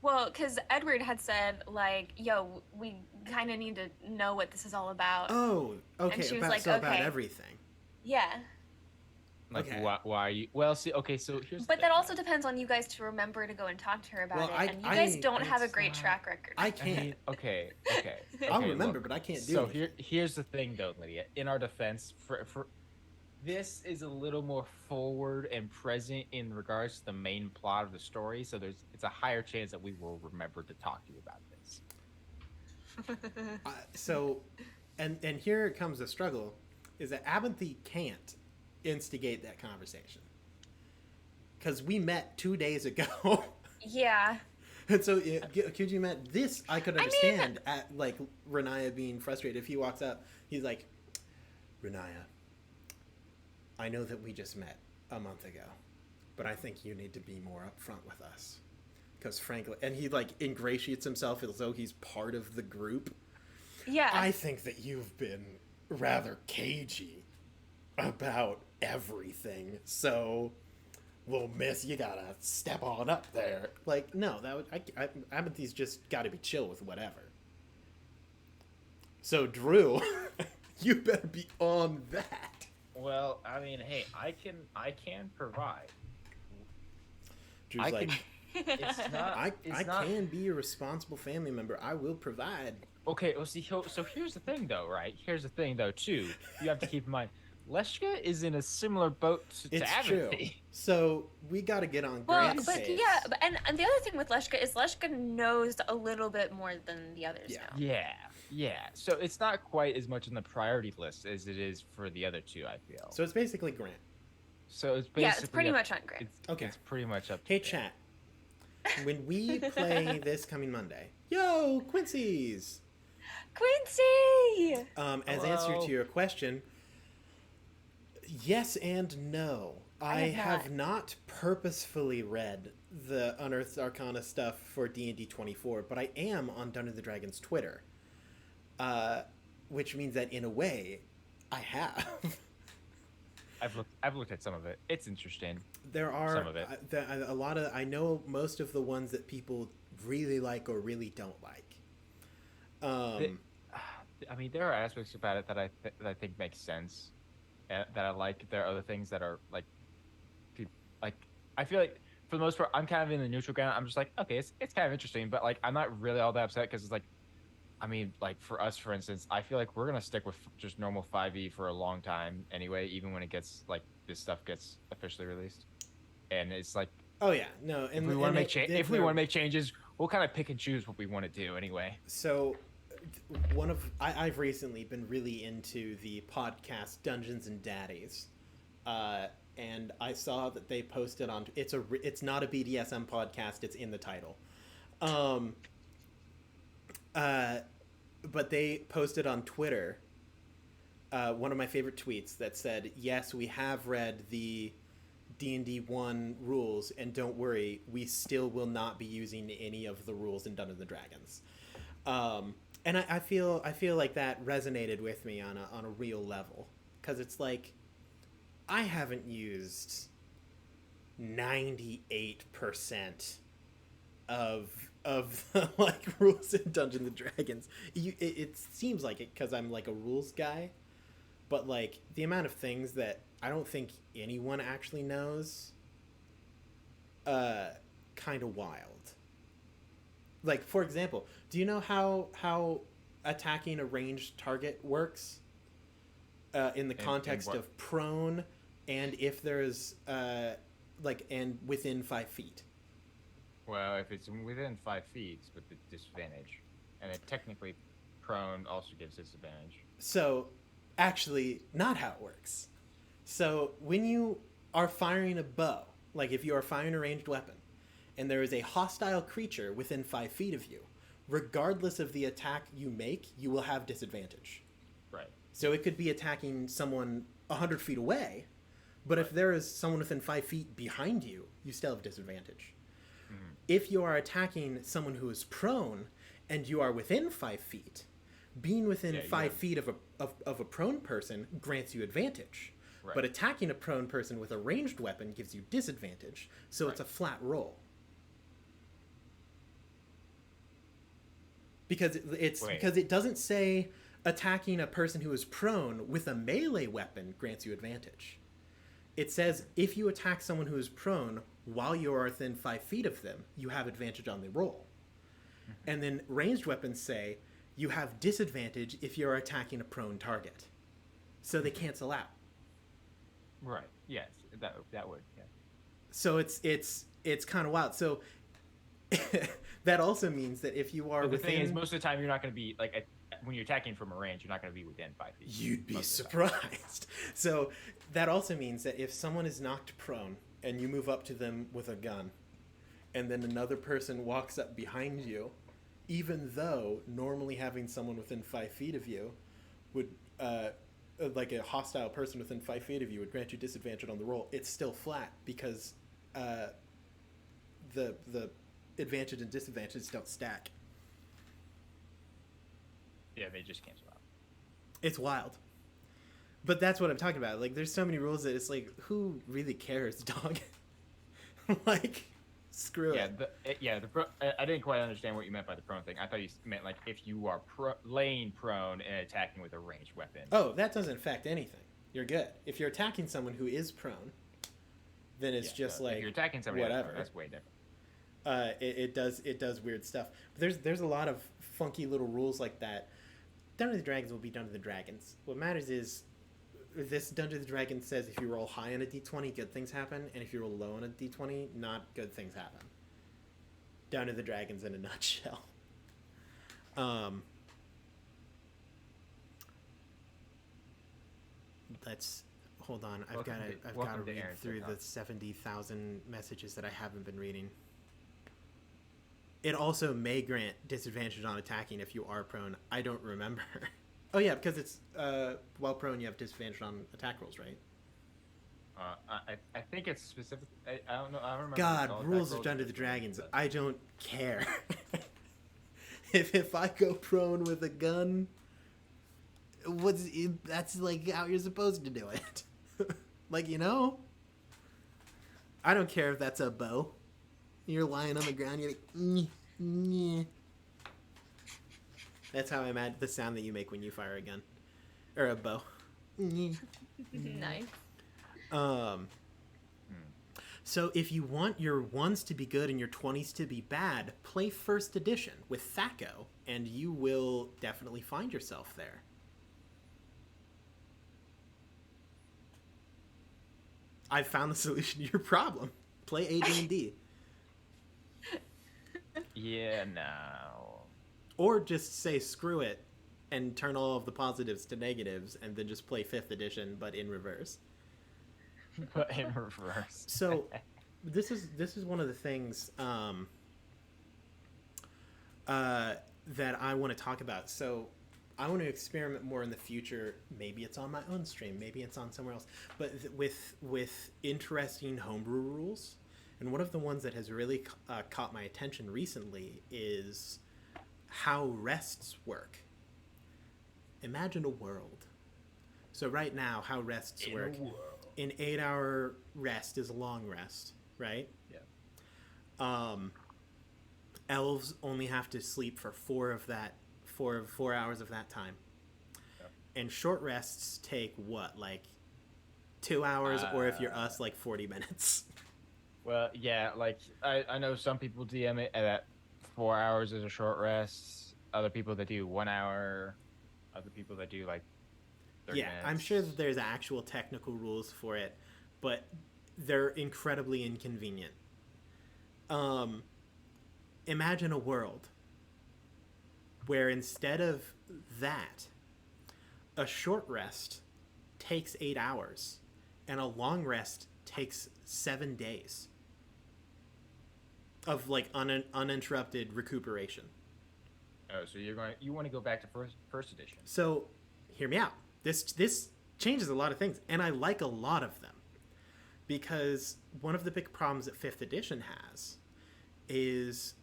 Well, because Edward had said, like, yo, we kind of need to know what this is all about. Oh, okay. And she was about, like, so about okay. everything. Yeah. Like, Okay. why are you? Well, see, okay, so here's. But the that thing, also depends on you guys to remember to go and talk to her about Well, it. And you guys don't have a it's great not- track record. I I can't. mean, okay. I'll Okay, remember, look. but I can't do So it. here's the thing, though, Lydia. In our defense, for this is a little more forward and present in regards to the main plot of the story. So it's a higher chance that we will remember to talk to you about this. And here comes the struggle, is that Abinthy can't instigate that conversation. Because we met 2 days ago. Yeah. And so, could you met this? I could understand at like Renaya being frustrated. If he walks up, he's like, Runaya, I know that we just met a month ago, but I think you need to be more upfront with us. Because frankly, and he like ingratiates himself as though he's part of the group. Yeah. I think that you've been rather cagey about everything. So, well, miss, you gotta step on up there. Like, no, that would Amethy's just got to be chill with whatever. So, Drew, you better be on that. Well, I mean, hey, I can provide. Drew's I like, can. It's not. I It's not. can be a responsible family member. I will provide. Okay, well, see, so here's the thing, though, right? Here's the thing, though, too. You have to keep in mind, Leshka is in a similar boat to It's true. Amethy. So we got to get on Well, Grant's but pace. yeah, and the other thing with Leshka is Leshka knows a little bit more than the others Yeah. know. Yeah. So it's not quite as much on the priority list as it is for the other two, I feel. So it's basically Grant. So it's basically Yeah, it's pretty much on Grant. Okay. It's pretty much up to Hey, Grant. chat. When we play this coming Monday, yo, Quincy's. Quincy! As Hello. answer to your question, yes and no. I have not purposefully read the Unearthed Arcana stuff for D&D 24, but I am on Dungeons & Dragons Twitter, which means that in a way, I have. I've looked at some of it. It's interesting. There are Some of it. a lot of. I know most of the ones that people really like or really don't like. I mean, there are aspects about it that that I think make sense, that I like. There are other things that are like I feel like for the most part, I'm kind of in the neutral ground. I'm just like, okay, it's kind of interesting, but like I'm not really all that upset because it's like, I mean, like for us, for instance, I feel like we're gonna stick with just normal 5e for a long time anyway, even when it gets like this stuff gets officially released, and it's like, Oh yeah, no. And if we want to it- make changes, we'll kind of pick and choose what we want to do anyway. So, I've recently been really into the podcast Dungeons and Daddies, and I saw that they posted on. It's not a BDSM podcast. It's in the title. But they posted on Twitter one of my favorite tweets that said, "Yes, we have read the D&D 1 rules, and don't worry, we still will not be using any of the rules in Dungeons and Dragons." And I feel like that resonated with me on a real level, because it's like I haven't used 98% of the like rules in Dungeons and Dragons. It seems like it because I'm like a rules guy, but like the amount of things that I don't think anyone actually knows, kind of wild. Like, for example, do you know how attacking a ranged target works in the context of prone, and if there's and within 5 feet? Well, if it's within 5 feet, it's with the disadvantage, and it technically prone also gives disadvantage. So, actually, not how it works. So, when you are firing a bow, like if you are firing a ranged weapon, and there is a hostile creature within 5 feet of you, regardless of the attack you make, you will have disadvantage. Right. So it could be attacking someone 100 feet away, but if there is someone within 5 feet behind you, you still have disadvantage. Mm-hmm. If you are attacking someone who is prone and you are within 5 feet, being within 5 feet of a prone person grants you advantage. Right. But attacking a prone person with a ranged weapon gives you disadvantage, so it's a flat roll. Because it doesn't say attacking a person who is prone with a melee weapon grants you advantage. It says if you attack someone who is prone while you are within 5 feet of them, you have advantage on the roll. Mm-hmm. And then ranged weapons say you have disadvantage if you're attacking a prone target. So they cancel out. Right. Yes. That would. Yeah. So it's kind of wild. So that also means that if you are But the within... thing is, most of the time you're not going to be like when you're attacking from a range, you're not going to be within 5 feet. You'd be surprised. So that also means that if someone is knocked prone and you move up to them with a gun, and then another person walks up behind you, even though normally having someone within 5 feet of you would like a hostile person within 5 feet of you would grant you disadvantage on the roll, it's still flat because the advantage and disadvantages don't stack. Yeah, they just cancel out. It's wild. But that's what I'm talking about. Like, there's so many rules that it's like, who really cares, dog? Like, screw it. I didn't quite understand what you meant by the prone thing. I thought you meant like if you are laying prone and attacking with a ranged weapon. Oh, that doesn't affect anything. You're good. If you're attacking someone who is prone, then it's just like, if you're attacking somebody whatever. That's way different. It does weird stuff. But there's a lot of funky little rules like that. Dungeons and Dragons will be Dungeons and Dragons. What matters is this Dungeons and Dragons says if you roll high on a d20, good things happen, and if you roll low on a d20, not good things happen. Dungeons and Dragons in a nutshell. Let's hold on. I've got to read through the 70,000 messages that I haven't been reading. It also may grant disadvantage on attacking if you are prone. I don't remember. Oh yeah, because it's while prone you have disadvantage on attack rolls, right? I think it's specific. I don't know. I don't remember. God, rules of Dungeons and Dragons. I don't care. if I go prone with a gun, that's like how you're supposed to do it. Like, you know? I don't care if that's a bow. You're lying on the ground, you're like, nyeh. That's how I imagine the sound that you make when you fire a gun. Or a bow. Nice. So if you want your 1s to be good and your 20s to be bad, play 1st edition with THAC0, and you will definitely find yourself there. I've found the solution to your problem. Play AD&D. Yeah, no. Or just say screw it and turn all of the positives to negatives and then just play 5th edition but in reverse. But in reverse. So this is one of the things that I want to talk about. So I want to experiment more in the future. Maybe it's on my own stream, maybe it's on somewhere else, but with interesting homebrew rules. And one of the ones that has really caught my attention recently is how rests work. Imagine a world. So right now, how rests work. An 8-hour rest is a long rest, right? Yeah. Elves only have to sleep for 4 hours of that time. Yep. And short rests take what, like 2 hours, or if you're us, like 40 minutes. Well, yeah, like I know some people DM it at 4 hours as a short rest. Other people that do 1 hour. Other people that do like 30 minutes. I'm sure that there's actual technical rules for it, but they're incredibly inconvenient. Imagine a world where instead of that, a short rest takes 8 hours and a long rest takes 7 days of like uninterrupted recuperation. Oh, so you want to go back to first edition? So, hear me out. This changes a lot of things, and I like a lot of them, because one of the big problems that 5th edition has is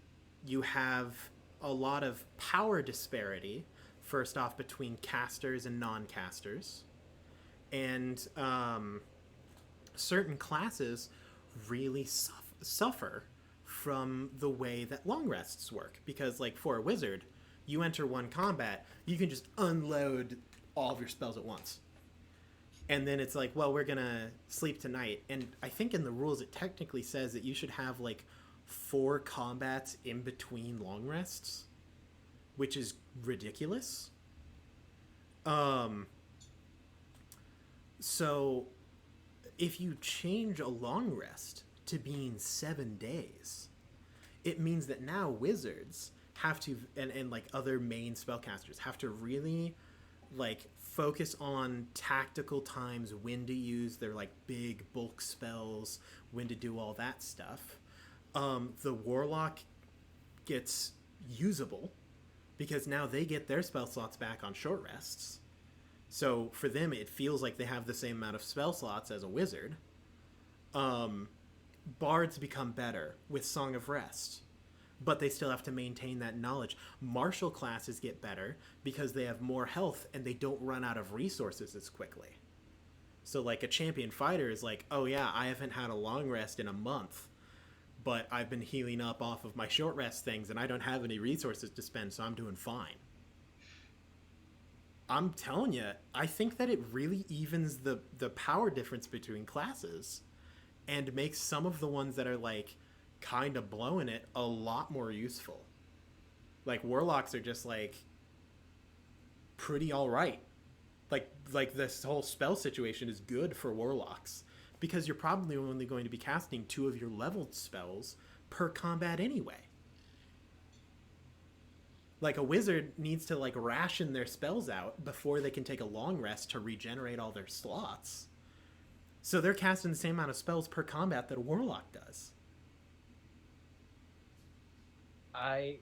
you have a lot of power disparity. First off, between casters and non-casters, and certain classes really suffer from the way that long rests work, because like for a wizard, you enter one combat, you can just unload all of your spells at once, and then it's like, well, we're gonna sleep tonight. And I think in the rules it technically says that you should have like 4 combats in between long rests, which is ridiculous. So if you change a long rest to being 7 days, it means that now wizards have to, and like other main spellcasters have to really like focus on tactical times, when to use their like big bulk spells, when to do all that stuff. The warlock gets usable because now they get their spell slots back on short rests. So for them, it feels like they have the same amount of spell slots as a wizard. Bards become better with Song of Rest, but they still have to maintain that knowledge. Martial classes get better because they have more health and they don't run out of resources as quickly. So like a champion fighter is like, oh yeah, I haven't had a long rest in a month, but I've been healing up off of my short rest things and I don't have any resources to spend, so I'm doing fine. I'm telling you, I think that it really evens the power difference between classes and makes some of the ones that are like kind of blowing it a lot more useful. Like warlocks are just like pretty all right. Like this whole spell situation is good for warlocks because you're probably only going to be casting 2 of your leveled spells per combat anyway. Like a wizard needs to like ration their spells out before they can take a long rest to regenerate all their slots. So they're casting the same amount of spells per combat that a warlock does. I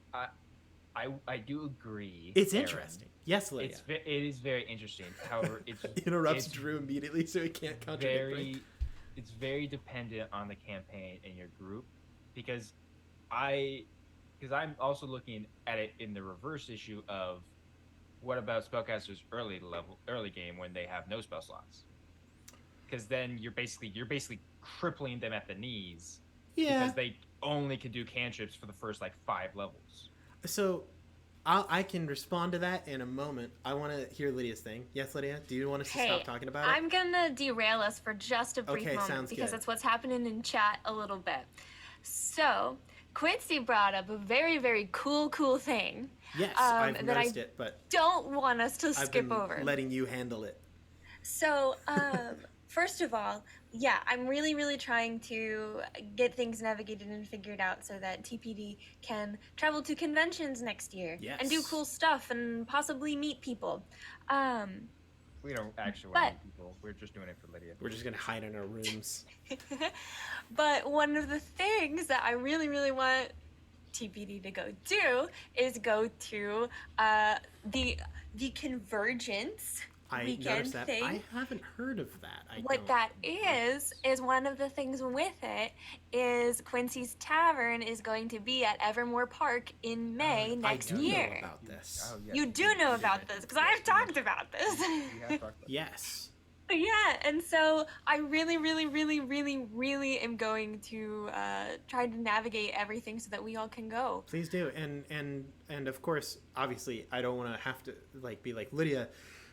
do agree. It's Aaron. interesting. Yes, Lydia. It is very interesting. However, it's interrupts Drew immediately so he can't contradict me. It's very dependent on the campaign and your group because I'm also looking at it in the reverse issue of what about spellcasters early game when they have no spell slots? Because then you're basically crippling them at the knees. Yeah. Because they only can do cantrips for the first like 5 levels. So I can respond to that in a moment. I want to hear Lydia's thing. Yes, Lydia? Do you want us to stop talking about it? I'm going to derail us for just a brief moment because good. it's what's happening in chat a little bit. So Quincy brought up a very, very cool thing. Yes, I've noticed it, but don't want us to skip over. Letting you handle it. So, first of all, yeah, I'm really, really trying to get things navigated and figured out so that TPD can travel to conventions next year and do cool stuff and possibly meet people. We don't actually want to meet people. We're just doing it for Lydia. We're just going to hide in our rooms. But one of the things that I really, really want TPD to go do is go to the Convergence weekend thing. I haven't heard of that. What that is one of the things with it is Quincy's Tavern is going to be at Evermore Park in May next year. I do know about this. Oh, yes. You do know about this because I've talked about this. We have talked about Yes. Yeah, and so I really, really, really, really, really am going to try to navigate everything so that we all can go. Please do, and of course, obviously, I don't want to have to be like Lydia.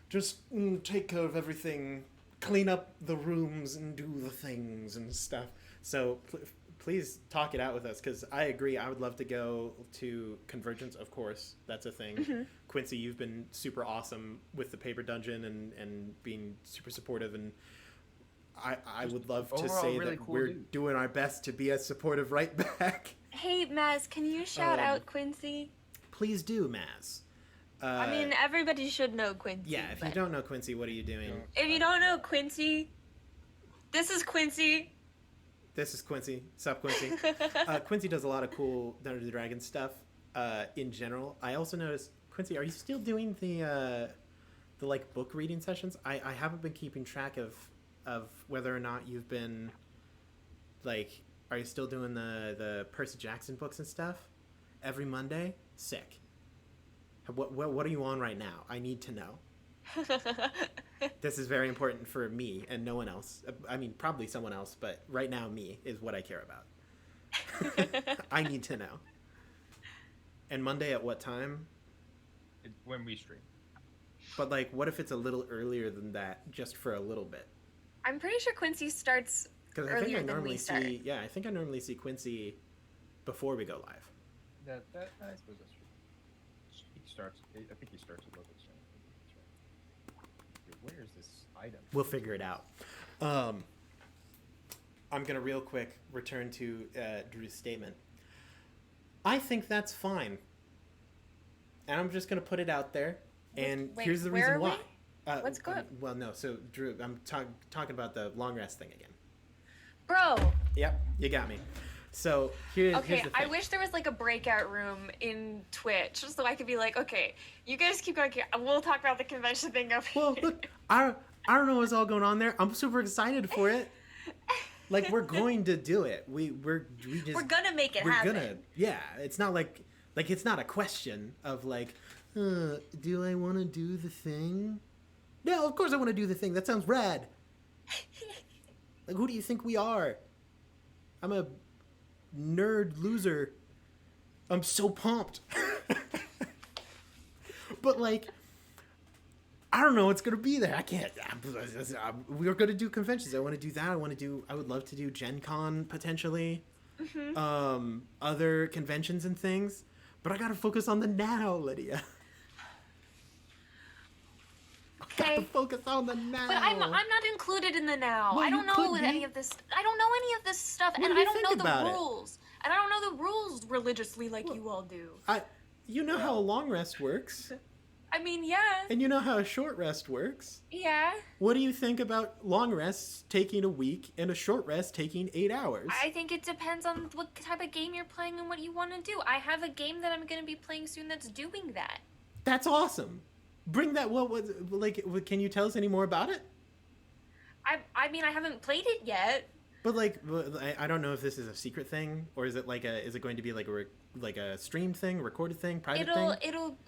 Just take care of everything, clean up the rooms and do the things and stuff. So please talk it out with us because I agree. I would love to go to Convergence, of course. That's a thing. Mm-hmm. Quincy, you've been super awesome with the paper dungeon and being super supportive. And I would love to say really that we're doing our best to be as supportive right back. Hey, Maz, can you shout out Quincy? Please do, Maz. I mean, everybody should know Quincy. Yeah, if you don't know Quincy, what are you doing? If you don't know Quincy, this is Quincy. This is Quincy. Sup, Quincy? Quincy does a lot of cool Dungeons & Dragons stuff in general. I also noticed, Quincy, are you still doing the like book reading sessions? I haven't been keeping track of whether or not you've been like, are you still doing the Percy Jackson books and stuff every Monday? Sick. What are you on right now? I need to know. This is very important for me and no one else. I mean, probably someone else, but right now me is what I care about. I need to know. And Monday at what time? When we stream. But like, what if it's a little earlier than that, just for a little bit? I'm pretty sure Quincy starts earlier than we start. I think I normally see Quincy before we go live. That I suppose that's true. I think he starts a little bit soon. Where is this item? We'll figure it out. I'm going to real quick return to Drew's statement. I think that's fine. And I'm just going to put it out there. And Wait, here's the reason why. What's good? Well, no. So, Drew, I'm talking about the long rest thing again. Bro. Yep, you got me. So here's Okay, the I thing. wish there was like a breakout room in Twitch so I could be like, okay, you guys keep going here. We'll talk about the convention thing over Well, here. look, I don't know what's all going on there. I'm super excited for it. Like we're going to do it. We We're just gonna make it we're happen. gonna yeah. It's not like it's not a question of like, do I want to do the thing? No, of course I want to do the thing. That sounds rad. Like who do you think we are? I'm a nerd loser. I'm so pumped. But like I don't know what's gonna be there. I can't. We're gonna do conventions. I want to do that. I would love to do Gen Con potentially. Other conventions and things. But I gotta focus on the now, Lydia. Got to Okay. focus on the now. But I'm not included in the now. Well, I you don't know could be. any of this. I don't know any of this stuff, What and do you I don't think know about the it? rules. And I don't know the rules religiously like you all do. You know how a long rest works, I mean, yeah, and you know how a short rest works. yeah. What do you think about long rests taking a week and a short rest taking 8 hours? I think it depends on what type of game you're playing and what you want to do. I have a game that I'm going to be playing soon that's doing that. That's awesome. Bring that. What was like? Can you tell us any more about it? I mean, I haven't played it yet. But like, I don't know if this is a secret thing or is it like is it going to be like a streamed thing, recorded thing, private thing?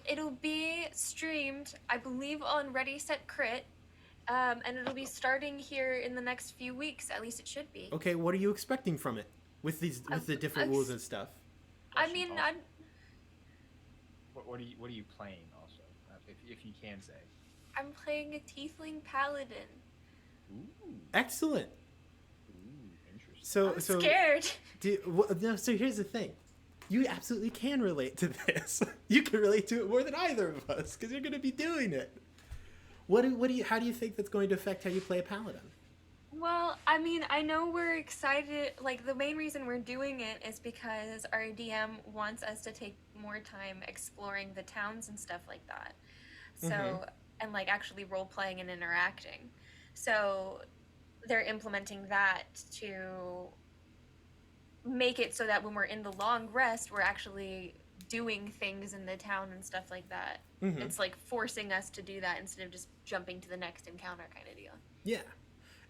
It'll be streamed, I believe, on Ready Set Crit, and it'll be starting here in the next few weeks. At least it should be. Okay, what are you expecting from it with the different rules and stuff? I mean, What are you playing also? If you can say. I'm playing a Tiefling Paladin. Ooh. Excellent. Interesting. I'm scared. No, so here's the thing. You absolutely can relate to this. You can relate to it more than either of us because you're going to be doing it. How do you think that's going to affect how you play a paladin? Well, I mean, I know we're excited. Like, the main reason we're doing it is because our DM wants us to take more time exploring the towns and stuff like that. So, and like actually role playing and interacting. So, they're implementing that to make it so that when we're in the long rest, we're actually doing things in the town and stuff like that. It's like forcing us to do that instead of just jumping to the next encounter kind of deal. Yeah.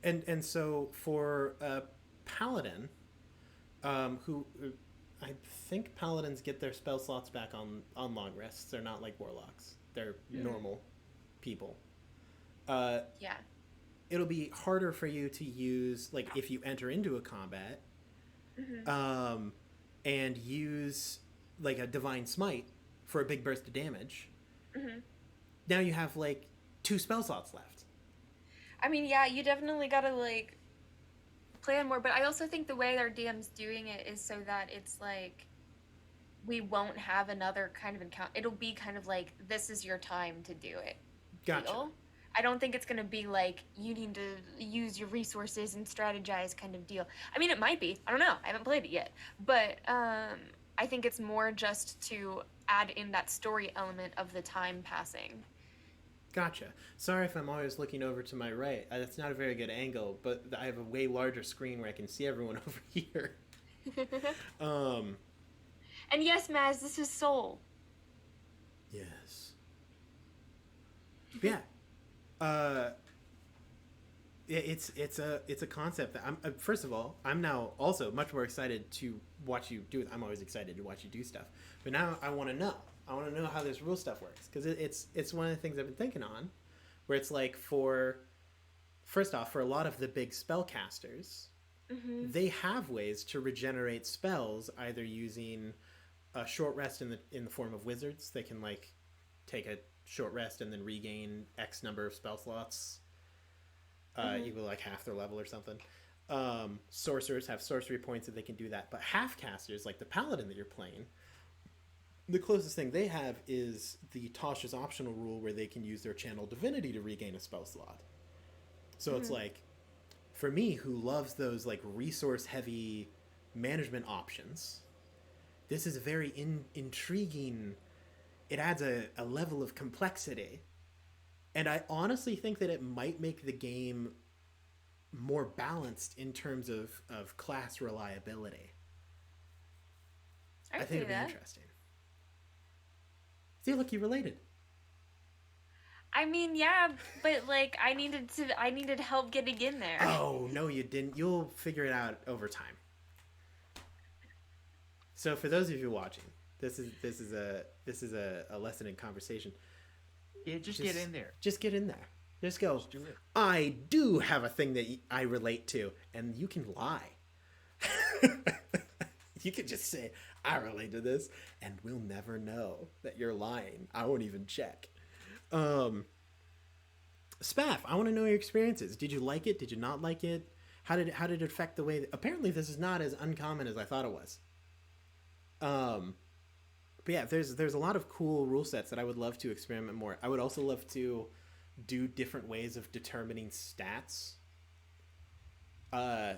And so for paladin, who I think paladins get their spell slots back on long rests. They're not like warlocks. They're normal people. Yeah. It'll be harder for you to use, like, if you enter into a combat and use like a divine smite for a big burst of damage. Now you have like 2 spell slots left. I mean, yeah, you definitely gotta like plan more, but I also think the way our DM's doing it is so that it's like we won't have another kind of encounter. It'll be kind of like, this is your time to do it. Gotcha. Deal. I don't think it's gonna be like you need to use your resources and strategize kind of deal. I mean, it might be. I don't know. I haven't played it yet, but I think it's more just to add in that story element of the time passing. Gotcha. Sorry if I'm always looking over to my right. That's not a very good angle, but I have a way larger screen where I can see everyone over here. And yes, Maz, this is Soul. Yes. Yeah. It's a concept that I'm first of all, I'm now also much more excited to watch you do it. I'm always excited to watch you do stuff, but now I want to know how this rule stuff works, because it's one of the things I've been thinking on, where it's like, first off, for a lot of the big spellcasters, they have ways to regenerate spells, either using a short rest in the form of wizards. They can like take a short rest and then regain X number of spell slots, equal like half their level or something. Sorcerers have sorcery points that they can do that, but half casters, like the paladin that you're playing, the closest thing they have is the Tasha's optional rule, where they can use their channel divinity to regain a spell slot. So it's like, for me, who loves those like resource heavy management options, this is a very intriguing. It adds a level of complexity, and I honestly think that it might make the game more balanced in terms of class reliability. I I can think see it'd be that. interesting. See, look, you related. I mean, yeah, but like I needed help getting in there. Oh no, you didn't. You'll figure it out over time. So for those of you watching, this is a lesson in conversation. Yeah, just get Just in there. just get in there. Just go. Just do it. I do have a thing that I relate to, and you can lie. You can just say I relate to this, and we'll never know that you're lying. I won't even check. Um, Spaff, I want to know your experiences. Did you like it? Did you not like it? How did it affect the way? Apparently, this is not as uncommon as I thought it was. Um, but yeah, there's a lot of cool rule sets that I would love to experiment more. I would also love to do different ways of determining stats. Uh,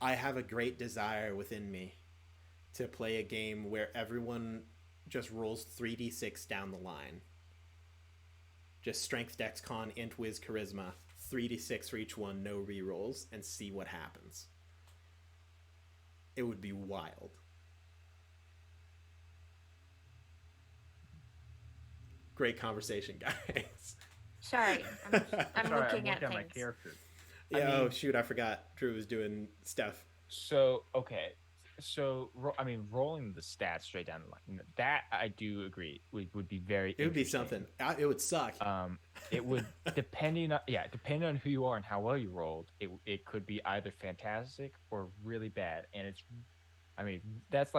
I have a great desire within me to play a game where everyone just rolls 3d6 down the line. Just strength, dex, con, int, whiz, charisma, 3d6 for each one, no rerolls, and see what happens. It would be wild. Great conversation, guys. Sorry, I'm Sorry, looking I'm at working on my things. character. Yeah, I mean, oh shoot, I forgot. Drew was doing stuff. So okay, so I mean, rolling the stats straight down the line, that I do agree would be very. It would be interesting. something. It would suck. It would depending on who you are and how well you rolled, it could be either fantastic or really bad, and I mean, that's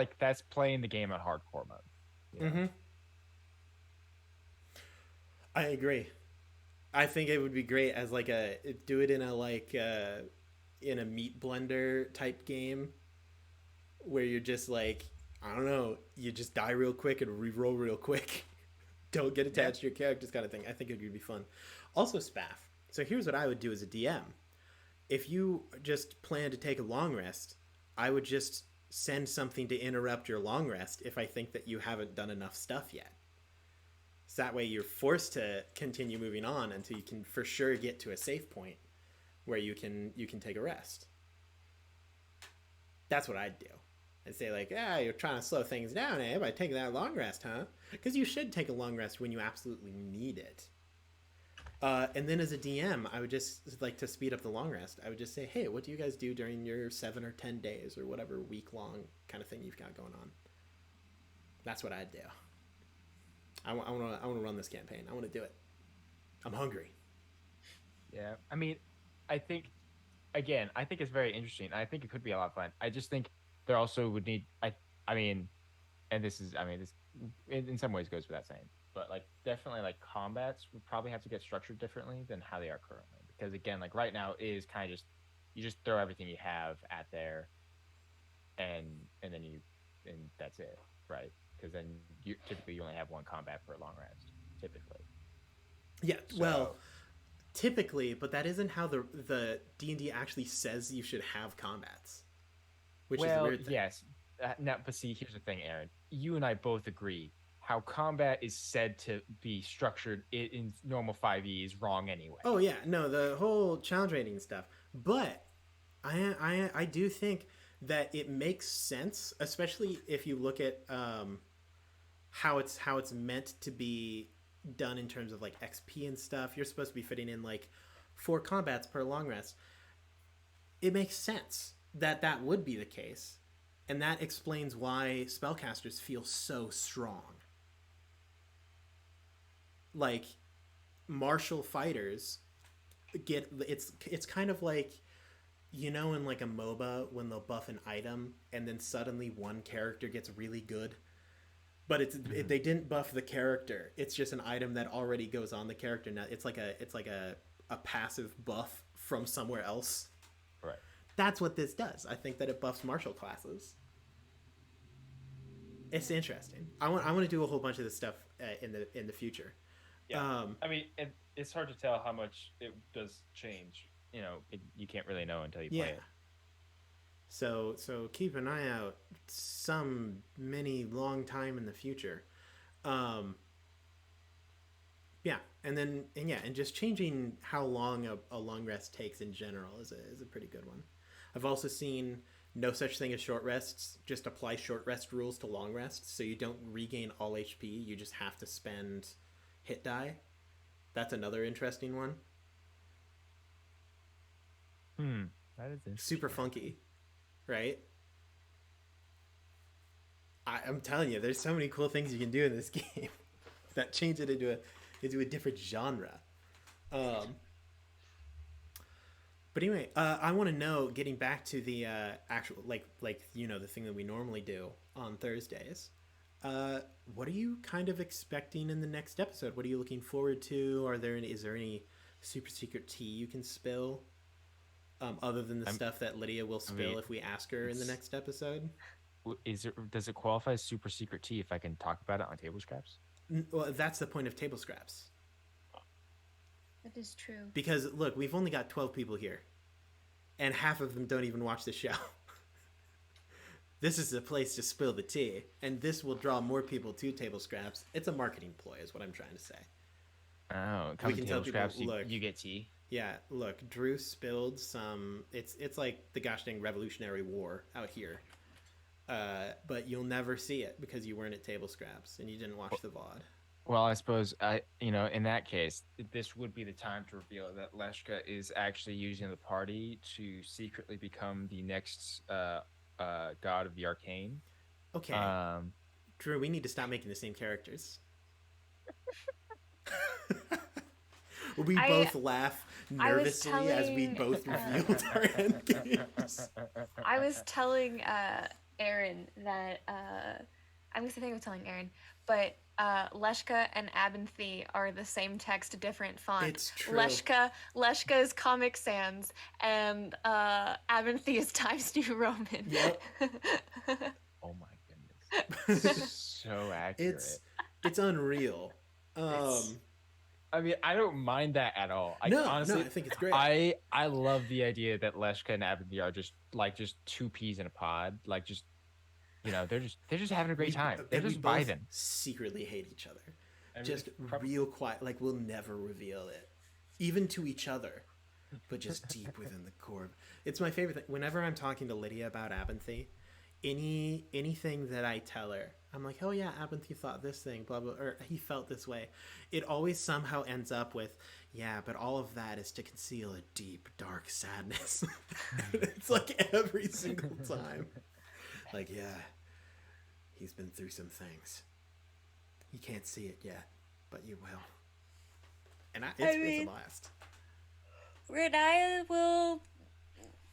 playing the game at hardcore mode. You know? Mm-hmm. I agree. I think it would be great as like a do it in a in a meat blender type game where you're just like I don't know, you just die real quick and re-roll real quick. Don't get Yeah. attached to your characters kind of thing. I think it would be fun. Also Spaff. So here's what I would do as a DM. If you just plan to take a long rest, I would just send something to interrupt your long rest if I think that you haven't done enough stuff yet. So that way you're forced to continue moving on until you can for sure get to a safe point where you can take a rest. That's what I'd do. I'd say like, you're trying to slow things down, by taking that long rest, huh? Because you should take a long rest when you absolutely need it. And then as a DM, I would just like to speed up the long rest. I would just say, hey, what do you guys do during your 7 or 10 days or whatever week long kind of thing you've got going on? That's what I'd do. I want to run this campaign. I want to do it. I'm hungry. Yeah, I mean, I think again, I think it's very interesting. I think it could be a lot of fun. I just think there also would need. I mean, and this is, I mean, this in some ways goes without saying, but like definitely like combats would probably have to get structured differently than how they are currently. Because again, like right now it is kind of you just throw everything you have at there, and then and that's it, right? Because then you only have one combat per long rest, typically. Yeah, So, well, typically, but that isn't how the D&D actually says you should have combats, which is the weird thing. yes. Now, but see, here's the thing, Aaron. You and I both agree how combat is said to be structured in normal 5e is wrong anyway. Oh yeah, no, the whole challenge rating stuff. But I do think that it makes sense, especially if you look at how it's meant to be done in terms of like XP and stuff. You're supposed to be fitting in like 4 combats per long rest. It makes sense that that would be the case, and that explains why spellcasters feel so strong. Like martial fighters get it's kind of like in like a MOBA when they'll buff an item and then suddenly one character gets really good, but they didn't buff the character. It's just an item that already goes on the character now. It's like a passive buff from somewhere else. Right. That's what this does. I think that it buffs martial classes. It's interesting. I want to do a whole bunch of this stuff in the future. Yeah. I mean, it's hard to tell how much it does change. You can't really know until you play it. So keep an eye out some many long time in the future. Yeah, and just changing how long a long rest takes in general is a pretty good one. I've also seen No such thing as short rests. Just apply short rest rules to long rests, so you don't regain all HP. You just have to spend hit die. That's another interesting one. That is interesting. Super funky, right? I'm telling you, there's so many cool things you can do in this game that change it into a different genre. But anyway, I want to know, getting back to the actual, the thing that we normally do on Thursdays. What are you kind of expecting in the next episode? What are you looking forward to? Is there any super secret tea you can spill? Other than the stuff that Lydia will spill if we ask her in the next episode? Does it qualify as super secret tea if I can talk about it on Table Scraps? Well, that's the point of Table Scraps. That is true. Because, look, we've only got 12 people here. And half of them don't even watch the show. This is the place to spill the tea. And this will draw more people to Table Scraps. It's a marketing ploy, is what I'm trying to say. Oh, come to Table Scraps, you get tea. Yeah, look, Drew spilled some... It's like the gosh dang Revolutionary War out here. But you'll never see it because you weren't at Table Scraps and you didn't watch the VOD. Well, I suppose, in that case, this would be the time to reveal that Leshka is actually using the party to secretly become the next god of the arcane. Okay. Drew, we need to stop making the same characters. We both laugh nervously as we both revealed our endgames. I was telling Aaron that I was thinking of telling Aaron, but Leshka and Abinthy are the same text, different font. It's true. Leshka is Comic Sans, and Abinthy is Times New Roman. Yep. Oh my goodness. So accurate. It's unreal. I mean, I don't mind that at all. Honestly, I think it's great. I love the idea that Leshka and Abinthy are just two peas in a pod. Like, just, they're just having a great time. They're just vibing. Secretly hate each other. Just real quiet. Like, we'll never reveal it, even to each other, but just deep within the core. It's my favorite thing. Whenever I'm talking to Lydia about Abinthy, anything that I tell her, I'm like, oh yeah, Abinthy thought this thing, blah blah, or he felt this way. It always somehow ends up with, yeah, but all of that is to conceal a deep, dark sadness. It's like every single time. Like, yeah, he's been through some things. You can't see it yet, but you will. And it's a blast. Renaya will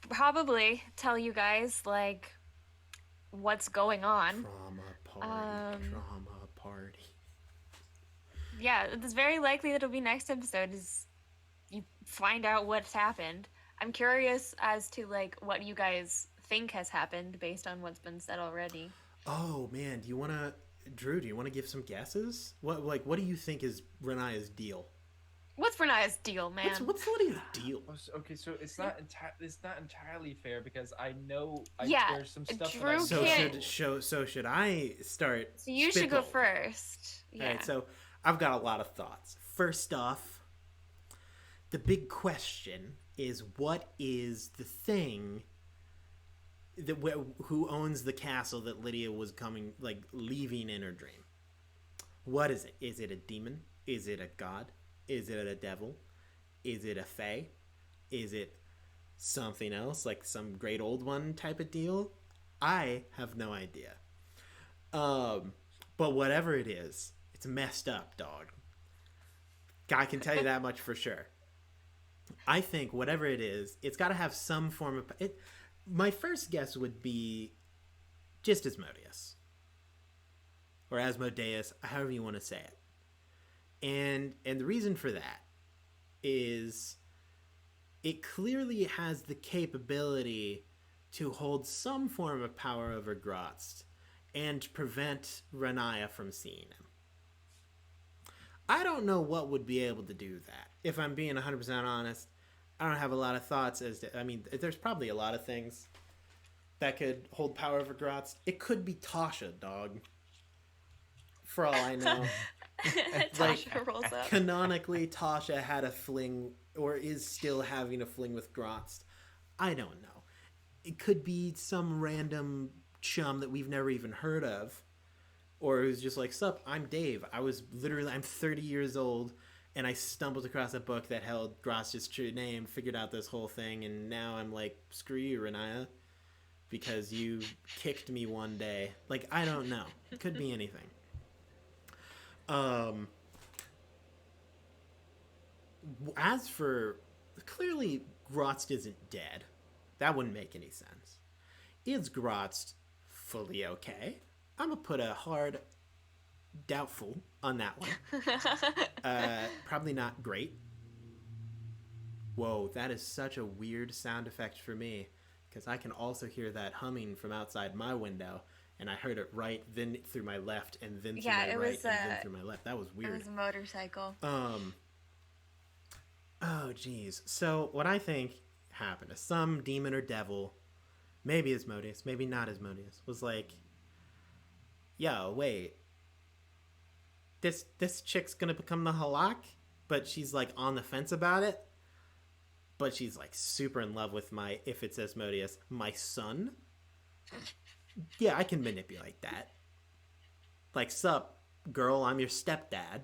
probably tell you guys, like, what's going on. Trauma party. Yeah, it's very likely that it'll be next episode is you find out what's happened. I'm curious as to, like, what you guys think has happened based on what's been said already. Oh man, Drew, do you want to give some guesses? What do you think is Renaya's deal? What's Renaya's deal, man? What's Lydia's deal? Okay, so it's not entirely fair because I know there's some stuff. Drew should I start? So you should go first. Yeah. All right, so I've got a lot of thoughts. First off, the big question is, what is the thing who owns the castle that Lydia was leaving in her dream? What is it? Is it a demon? Is it a god? Is it a devil? Is it a fae? Is it something else, like some great old one type of deal? I have no idea. But whatever it is, it's messed up, dog. I can tell you that much for sure. I think whatever it is, it's got to have some form of... My first guess would be just Asmodeus. Or Asmodeus, however you want to say it. And the reason for that is it clearly has the capability to hold some form of power over Grotz and prevent Renaya from seeing him. I don't know what would be able to do that. If I'm being 100% honest, I don't have a lot of thoughts as to... I mean, there's probably a lot of things that could hold power over Grotz. It could be Tasha, dog. For all I know. Tasha rolls up. Canonically, Tasha had a fling, or is still having a fling with Grotz. I don't know. it could be some random chum that we've never even heard of, or who's just like, "Sup, I'm Dave. I'm 30 years old, and I stumbled across a book that held Gross's true name, figured out this whole thing, and now I'm like, screw you, Renaya, because you kicked me one day." Like, I don't know. It could be anything. Um, as for, clearly, Grotz isn't dead. That wouldn't make any sense. Is Grotz fully okay? I'm gonna put a hard doubtful on that one. Probably not great. Whoa, that is such a weird sound effect for me, because I can also hear that humming from outside my window, and I heard it right, then through my left, and then through my right, and then through my left. That was weird. It was a motorcycle. Oh, geez. So, what I think happened is some demon or devil, maybe Asmodeus, maybe not Asmodeus, was like, yo, wait, this chick's gonna become the Halak, but she's like on the fence about it. But she's like super in love with if it's Asmodeus, my son. Yeah, I can manipulate that. Like, sup, girl, I'm your stepdad.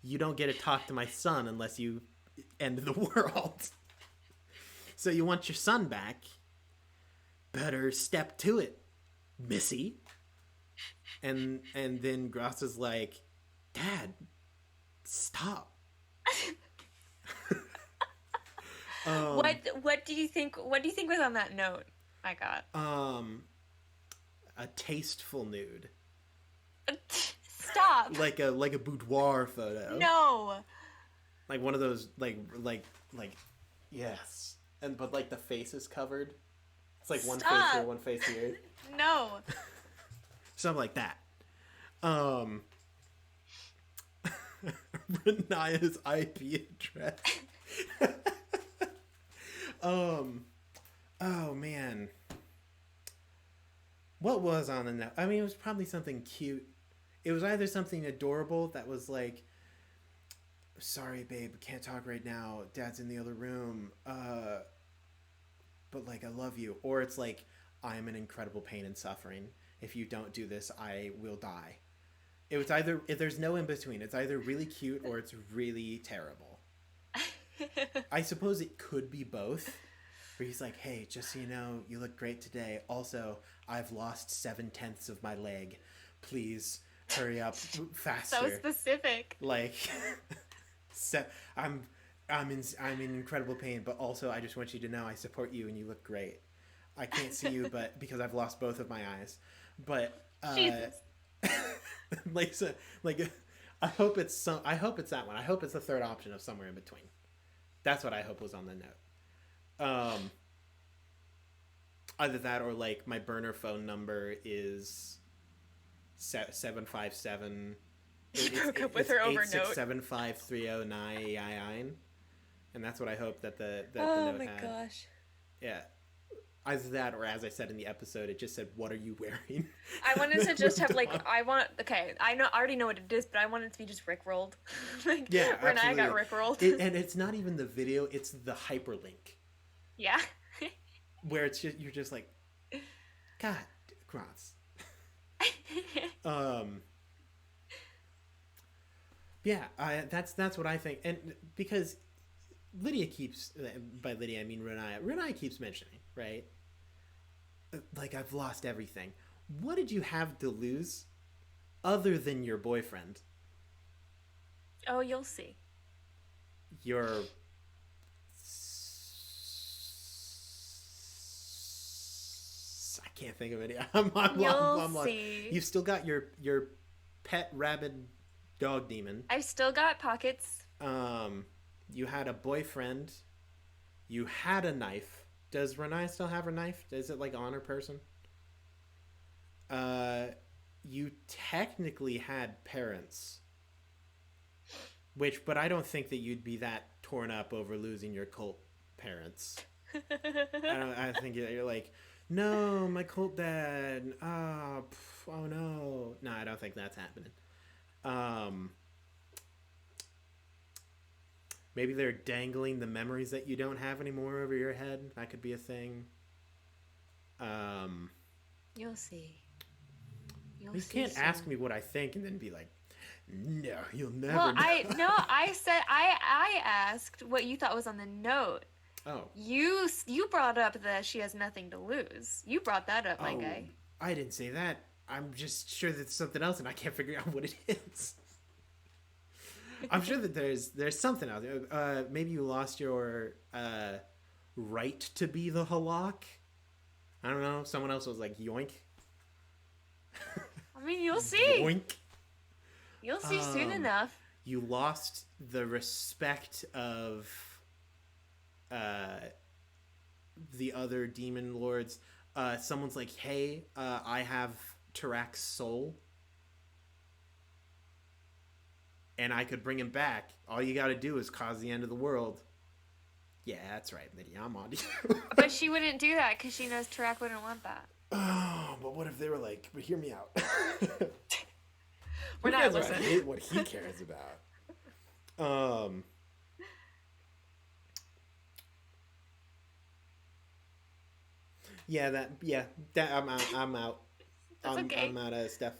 You don't get to talk to my son unless you end the world. So you want your son back? Better step to it, missy. And then Gross is like, Dad, stop. What do you think? What do you think was on that note I got? A tasteful nude. Stop. Like a boudoir photo. No. Like one of those like yes. But like the face is covered. It's like one face here, one face here. No. Something like that. Renaya's IP address. Oh man. What was on the note? I mean, it was probably something cute. It was either something adorable that was like, sorry babe, can't talk right now, Dad's in the other room, but like, I love you. Or it's like, I'm in incredible pain and suffering. If you don't do this, I will die. It was either, if there's no in between, it's either really cute or it's really terrible. I suppose it could be both. Where he's like, hey, just so you know, you look great today. Also, I've lost 7/10 of my leg. Please hurry up faster. So specific. Like, I'm in incredible pain, but also I just want you to know I support you and you look great. I can't see you, but because I've lost both of my eyes. But like, I hope it's that one. I hope it's the third option of somewhere in between. That's what I hope was on the note. Either that or like my burner phone number is 757. You broke up with her over note. 8675309, and that's what I hope that the note had. Oh my had. gosh. Yeah. Either that, or as I said in the episode, it just said, "What are you wearing?" I wanted to just have like I already know what it is, but I want it to be just Rickrolled. Like, yeah, when I got Rickrolled. And it's not even the video; it's the hyperlink. Yeah. Where it's just you're just like, God, Grotz. Yeah, that's what I think, and because Lydia keeps, by Lydia I mean Renaya. Renaya keeps mentioning, right? Like, I've lost everything. What did you have to lose, other than your boyfriend? Oh, you'll see. Your I can't think of any. You'll see. You've still got your pet rabid dog demon. I've still got pockets. You had a boyfriend. You had a knife. Does Renai still have her knife? Is it like on her person? You technically had parents. But I don't think that you'd be that torn up over losing your cult parents. I think you're like, no, my cult dad. Oh no. No, I don't think that's happening. Maybe they're dangling the memories that you don't have anymore over your head. That could be a thing. You'll see. You'll You see can't soon. ask me what I think and then be like, no, you'll never Well, know. I said I asked what you thought was on the note. Oh. You brought up that she has nothing to lose. You brought that up, my guy. I didn't say that. I'm just sure that there's something else and I can't figure out what it is. I'm sure that there's something out there. Maybe you lost your right to be the halak. I don't know. Someone else was like, yoink. I mean, you'll see. Yoink. You'll see soon enough. You lost the respect of the other demon lords. Someone's like, hey, I have Tarak's soul. And I could bring him back. All you gotta do is cause the end of the world. Yeah, that's right, Lydia. I'm on to you. But she wouldn't do that because she knows Tarak wouldn't want that. Oh, but what if they were like, but hear me out. We're not listening. Hate what he cares about. That I'm out. That's okay. I'm out of stuff.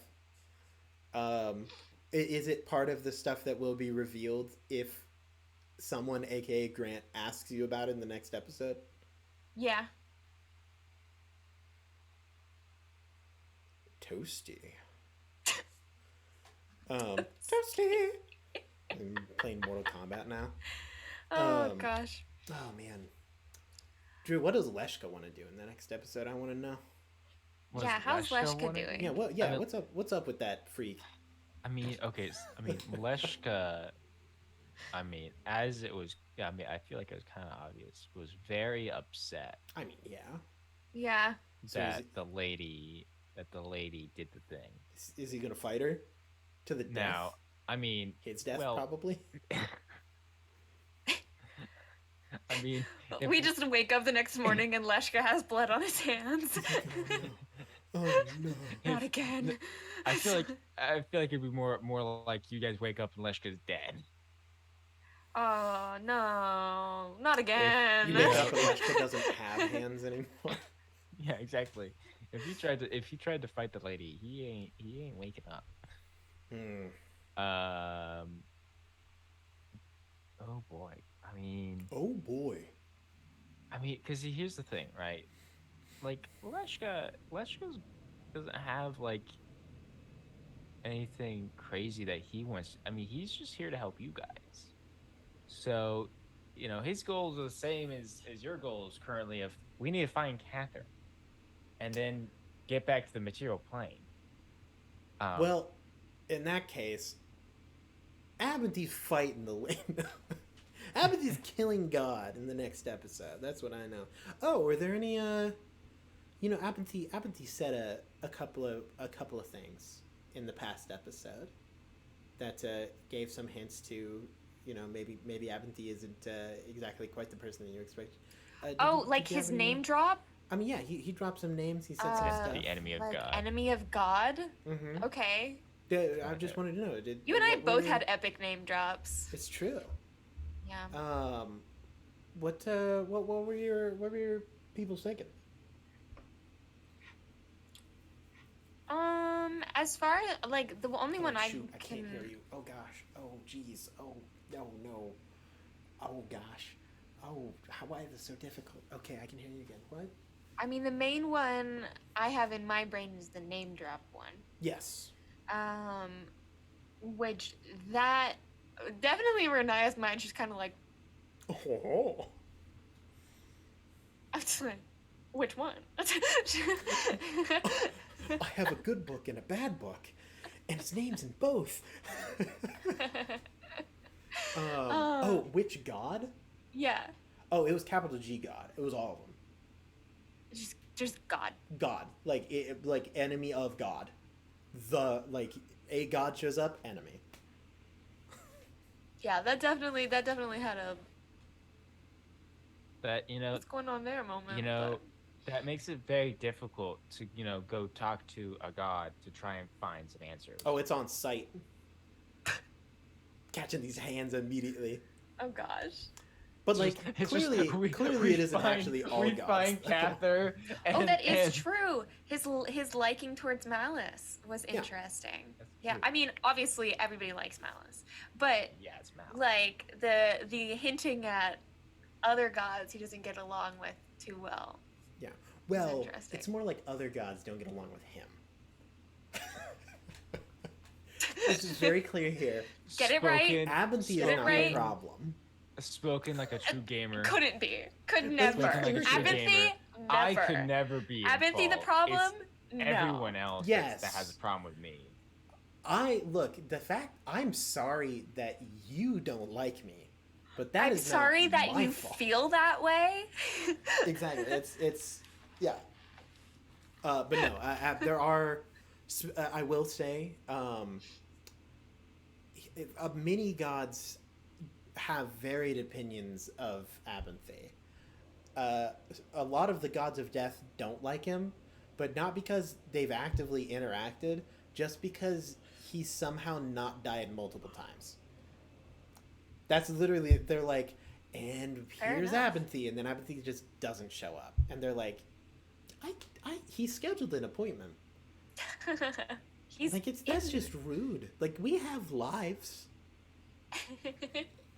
Is it part of the stuff that will be revealed if someone, aka Grant, asks you about it in the next episode? Yeah. Toasty. Toasty. I'm playing Mortal Kombat now. Oh gosh. Oh man. Drew, what does Leshka want to do in the next episode? I want to know. How's Leshka doing? Yeah, well, yeah. What's up with that freak? I mean, okay. Leshka. I mean, as it was. I mean, I feel like it was kind of obvious. Was very upset. I mean, yeah. Yeah. That the lady did the thing. Is he gonna fight her to the death? Now, I mean, his death probably. I mean, we just wake up the next morning and Leshka has blood on his hands. Oh no! Not again. I feel like it'd be more like you guys wake up and Leshka's dead. Oh no! Not again. You wake up and Leshka doesn't have hands anymore. Yeah, exactly. If he tried to fight the lady, he ain't waking up. Oh boy. I mean. Oh boy. I mean, because here's the thing, right? Like Leshka doesn't have like anything crazy that he wants. I mean, he's just here to help you guys. So, his goals are the same as your goals currently. Of we need to find Catherine, and then get back to the material plane. Well, in that case, Abinthee's fighting the lane. Abinthee's killing God in the next episode. That's what I know. Oh, were there any? Abinthee said a couple of things in the past episode that gave some hints to, maybe Abinthee isn't exactly quite the person that you expect. Like his name drop? I mean, yeah, he dropped some names. He said some stuff. The enemy of God. Enemy of God. Mm-hmm. Okay. I just wanted to know. You and I both had epic name drops. It's true. Yeah. What were your people thinking? As far as like the only one I can't hear you. Oh gosh. Oh jeez. Oh no. Oh gosh. Oh, why is this so difficult? Okay, I can hear you again. What? I mean, the main one I have in my brain is the name drop one. Yes. Which that definitely in Renaya's mind, she's kind of like, oh. I'm just like, which one? I have a good book and a bad book, and its name's in both. Which god? Yeah. Oh, it was capital G God. It was all of them. Just God. God, like enemy of God. A god shows up, enemy. Yeah, that definitely had a. That what's going on there moment. That makes it very difficult to go talk to a god to try and find some answers. Oh, it's on sight. Catching these hands immediately. Oh gosh. But like It's just- clearly it isn't find- actually all we gods. find Cather. Oh, that is and- true. His liking towards Malice was interesting. That's Yeah, true. I mean, obviously everybody likes Malice, but Yeah, it's Mal. like the hinting at other gods he doesn't get along with too well. Yeah. Well, interesting. it's more like other gods don't get along with him. This is very clear here. Get it right. Spoken- Abinthy is Get it not right. the problem. Spoken like a true gamer. Couldn't be. Could Let's never. make it like a true Abinthy, gamer. never. I could never be. Abinthy, the involved. problem? It's No. everyone else Yes. that has a problem with me. I'm sorry that you don't like me, but that I'm is sorry not that my you fault. feel that way. Exactly. It's yeah. But no, there are. I will say, many gods have varied opinions of Abinthy. A lot of the gods of death don't like him, but not because they've actively interacted, just because he's somehow not died multiple times. That's literally, they're like, and Fair here's enough. Abinthy, and then Abinthy just doesn't show up. And they're like, he scheduled an appointment. He's Like, that's just rude. Like, we have lives. we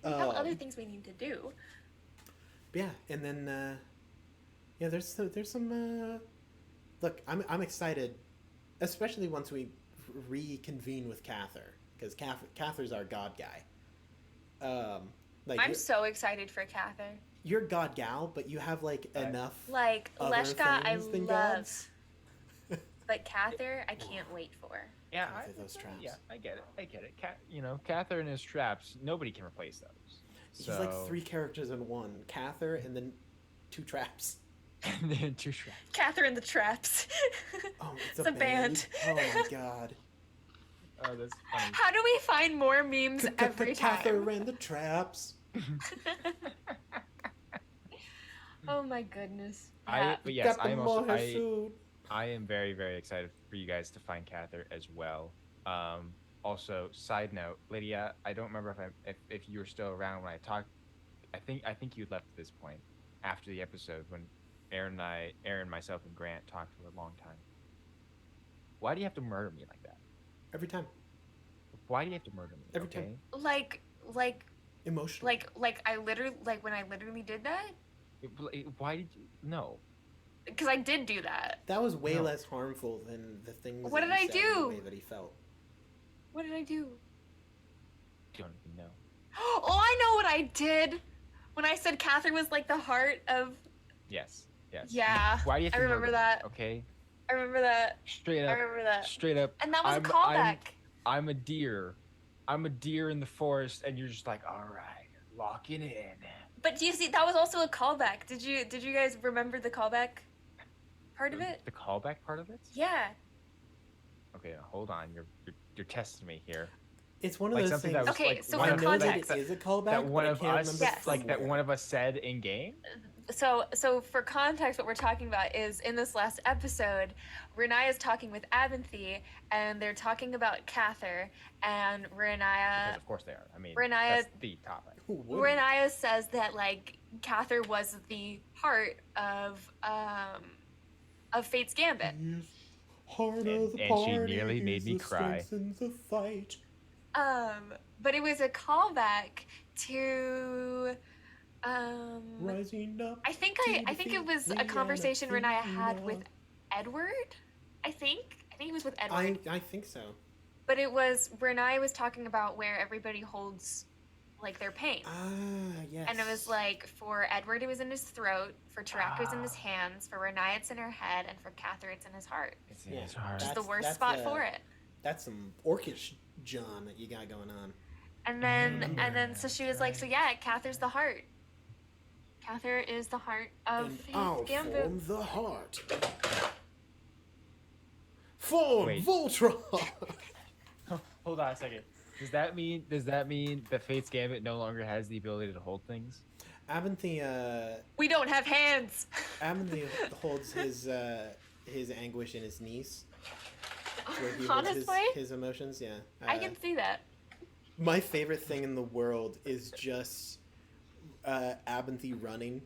have other things we need to do. Yeah, and then, yeah, there's some, look, I'm excited, especially once we reconvene with Cather, because Cather's our god guy. Like, I'm so excited for Cather. you're god gal, but you have, like, enough Like, other Leshka, I things than love. gods. But Cather, I can't wait for. Yeah, Cather, those traps. Yeah, I get it. Cather and his traps. Nobody can replace those. He's like 3 characters in one. Cather, and then 2 traps. And then 2 traps. Cather and the Traps. Oh, it's It's a band. Oh my god. Oh, that's funny. How do we find more memes every Cather time? and the traps. Oh my goodness. But yes, Got the I am also, mohair suit. I am very, very excited for you guys to find Cather as well. Also, side note, Lydia, I don't remember if you were still around when I talked. I think you left at this point after the episode when Aaron, myself, and Grant talked for a long time. Why do you have to murder me like that? Every time. Why do you have to murder me? Every okay? time. Like Emotional. I literally, like when I literally did that? Why did you? No. Because I did do that. That was way No. less harmful than the things What that did he I said and do? the way that he felt. What did I do? You don't even know. Oh, I know what I did. When I said Catherine was like the heart of. Yes. Yes. Yeah. Why do you have I to remember murder me, that. Okay. I remember that. Straight I up. remember that. Straight up. And that was a I'm callback. I'm a deer. I'm a deer in the forest, and you're just like, all right, locking in. But do you see that was also a callback? Did you guys remember the callback part of it? The callback part of it? Yeah. Okay, hold on. You're testing me here. It's one of Like those something things. that was Okay, like so one I for of know context- that it is a callback, that one but I of can't us, remember Yes. like that from one where. of us said in game. So for context, what we're talking about is in this last episode, Renaya is talking with Abinthy, and they're talking about Cather, and Because of course they are. I mean, Renaya- that's the topic. Who wouldn't? Renaya says that like Cather was the heart of Fate's Gambit. Yes. Heart of the And she party nearly made is me the cry. strength in the fight. But it was a callback to Rising up. I think to it was defeat a conversation the Renaya had Athena. with Edward. I think it was with Edward. I think so. But it was Renaya was talking about where everybody holds like their pain. Ah, yes. And it was like for Edward it was in his throat, for Tarak it was in his hands, for Renaya it's in her head, and for Cather it's in his heart. It's Yeah. it's hard. Just the That's- worst that's spot the- for it. That's some orcish John that you got going on. And then so she was like, so yeah, Cather's the heart. Cather is the heart of And Fate's I'll Gambit. form the heart. Form Wait. Voltron. Hold on a second. Does that mean that Fate's Gambit no longer has the ability to hold things? Abinthy, We don't have hands. Abinthy holds his anguish in his knees, where he holds Honestly, his emotions. Yeah, I can see that. My favorite thing in the world is just Abinthy running.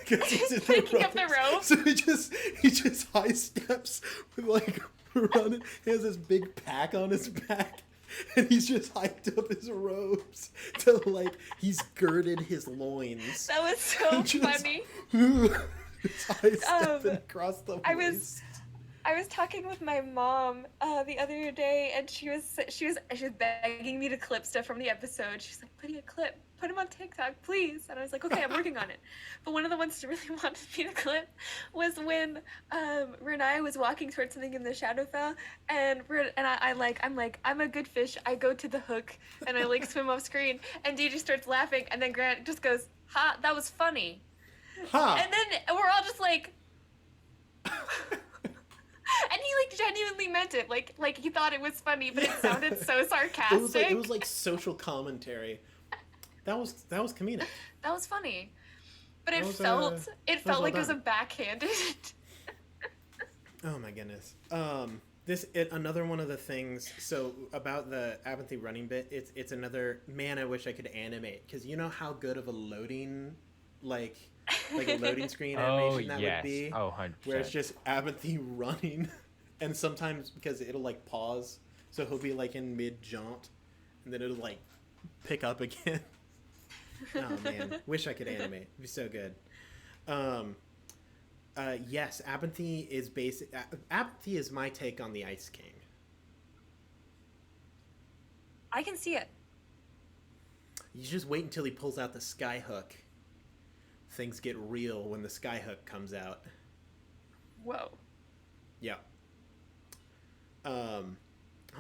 He's Picking up the rope. So he just high steps with like running. He has this big pack on his back, and he's just hiked up his robes to like he's girded his loins. That was so funny. Just high stepping across the waist. I was talking with my mom the other day, and she was begging me to clip stuff from the episode. She's like, put him on TikTok, please. And I was like, okay, I'm working on it. But one of the ones she really wanted me to clip was when Renai was walking towards something in the Shadowfell, and I'm a good fish. I go to the hook, and I like swim off screen, and DJ starts laughing, and then Grant just goes, "Ha, that was funny." Ha! And then we're all just like. And he like genuinely meant it, like he thought it was funny, but it sounded so sarcastic. It was like social commentary. That was comedic. That was funny, but it felt like it was a backhanded. Oh my goodness. Another one of the things. So about the Abinthy running bit, it's another man. I wish I could animate, because you know how good of a loading, like a loading screen animation that would be. Oh, 100%. Where it's just Abinthy running, and sometimes because it'll like pause, so he'll be like in mid jaunt, and then it'll like pick up again. Oh man, wish I could animate. It'd be so good. Yes, Abinthy is Abinthy is my take on the Ice King. I can see it. You just wait until he pulls out the skyhook. Things get real when the skyhook comes out. Whoa. Yeah. Oh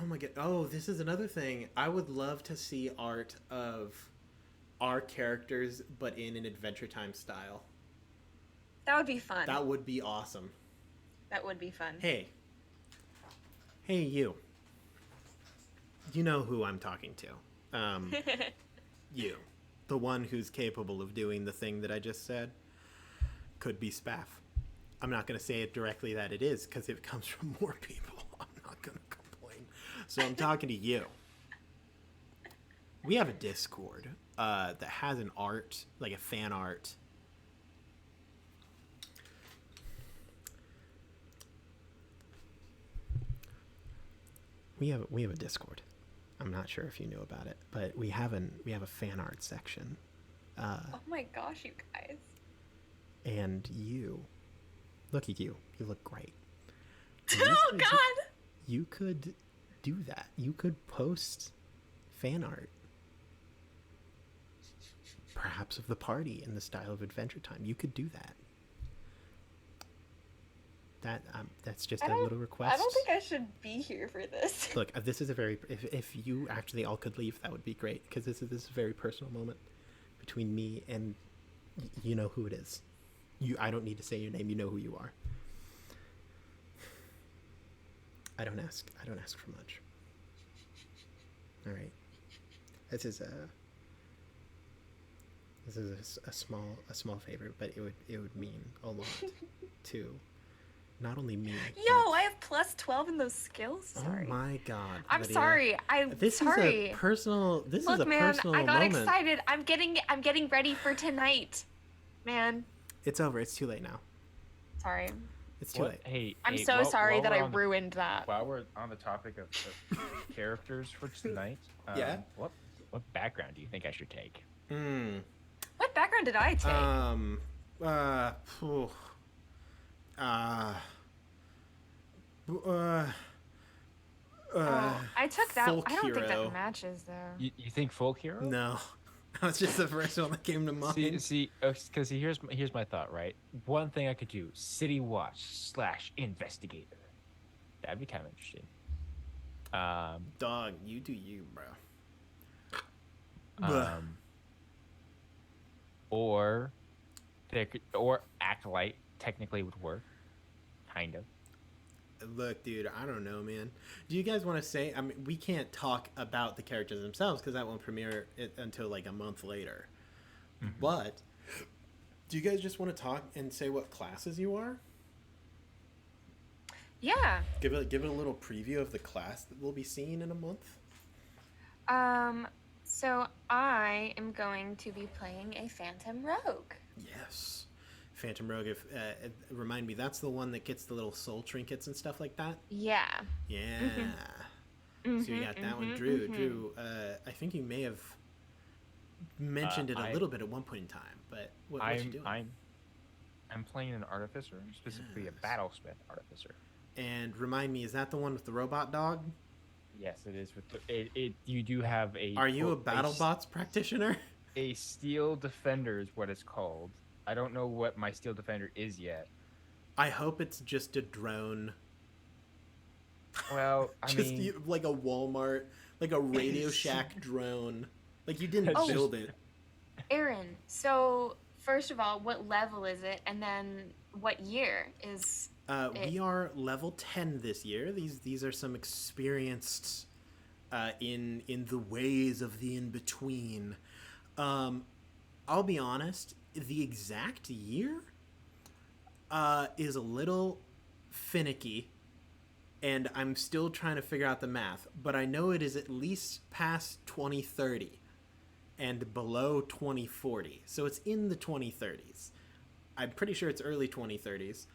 my god. Oh, this is another thing. I would love to see art of our characters, but in an Adventure Time style. That would be fun. That would be awesome. That would be fun. Hey, you. You know who I'm talking to. You. The one who's capable of doing the thing that I just said. Could be Spaff. I'm not going to say it directly that it is, because if it comes from more people, I'm not going to complain. So I'm talking to you. We have a Discord that has an art, like a fan art. We have a Discord. I'm not sure if you knew about it, but we have a fan art section. Oh my gosh, you guys! And you, look at you. You look great. Oh God! You could do that. You could post fan art, perhaps of the party in the style of Adventure Time. You could do that. That's just a little request. I don't think I should be here for this. Look, this is a very if you actually all could leave, that would be great, because this is a very personal moment between me and you know who it is. I don't need to say your name. You know who you are. I don't ask for much. All right. This is a small favor, but it would mean a lot to not only me. Yo, I have plus 12 in those skills. Sorry. Oh my God. I'm Lydia. sorry. This is a personal. This Look, is a man, personal I got moment. excited. I'm getting ready for tonight, man. It's over. It's too late now. Sorry. It's too late. Hey, I'm so sorry that I we're ruined that. While we're on the topic of characters for tonight, Yeah. What background do you think I should take? What background did I take? Phew. I took that. folk I don't think hero. that matches though. You think folk hero? No, that's just the first one that came to mind. Because here's my thought. Right, one thing I could do: city watch / investigator. That'd be kind of interesting. Dog, you do you, bro. Or acolyte technically would work, kind of. Look, dude, I don't know, man. Do you guys want to say? I mean, we can't talk about the characters themselves because that won't premiere until like a month later. Mm-hmm. But do you guys just want to talk and say what classes you are? Yeah. Give it a little preview of the class that we'll be seeing in a month. So I am going to be playing a Phantom Rogue. Yes. Phantom Rogue, if remind me, that's the one that gets the little soul trinkets and stuff like that? Yeah. Yeah. So you got that one. Drew, I think you may have mentioned it a little bit at one point in time, but what you doing? I'm playing an artificer, specifically a battlesmith artificer. And remind me, is that the one with the robot dog? Yes, it is. With you do have a. Are you a BattleBots practitioner? A steel defender is what it's called. I don't know what my steel defender is yet. I hope it's just a drone. Well, I mean, like a Walmart, like a Radio Shack drone. Like you didn't build it. Aaron, so first of all, what level is it, and then what year is? We are level 10 this year. These are some experienced in the ways of the in-between. I'll be honest, the exact year is a little finicky, and I'm still trying to figure out the math, but I know it is at least past 2030 and below 2040. So it's in the 2030s. I'm pretty sure it's early 2030s.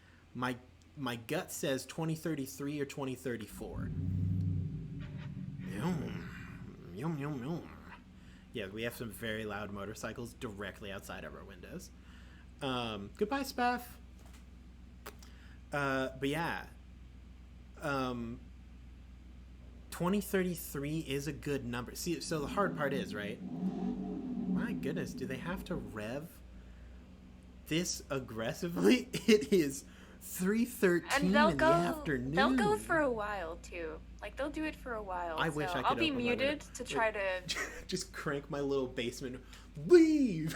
My gut says 2033 or 2034. Yum, yum, yum, yum. Yeah, we have some very loud motorcycles directly outside of our windows. Goodbye, Spaff. But yeah, 2033 is a good number. See, so the hard part is, right? My goodness, do they have to rev this aggressively? It is 3:13 in the afternoon. They'll go for a while too. Like they'll do it for a while. I wish I could. I'll be muted to try to just crank my little basement. Leave!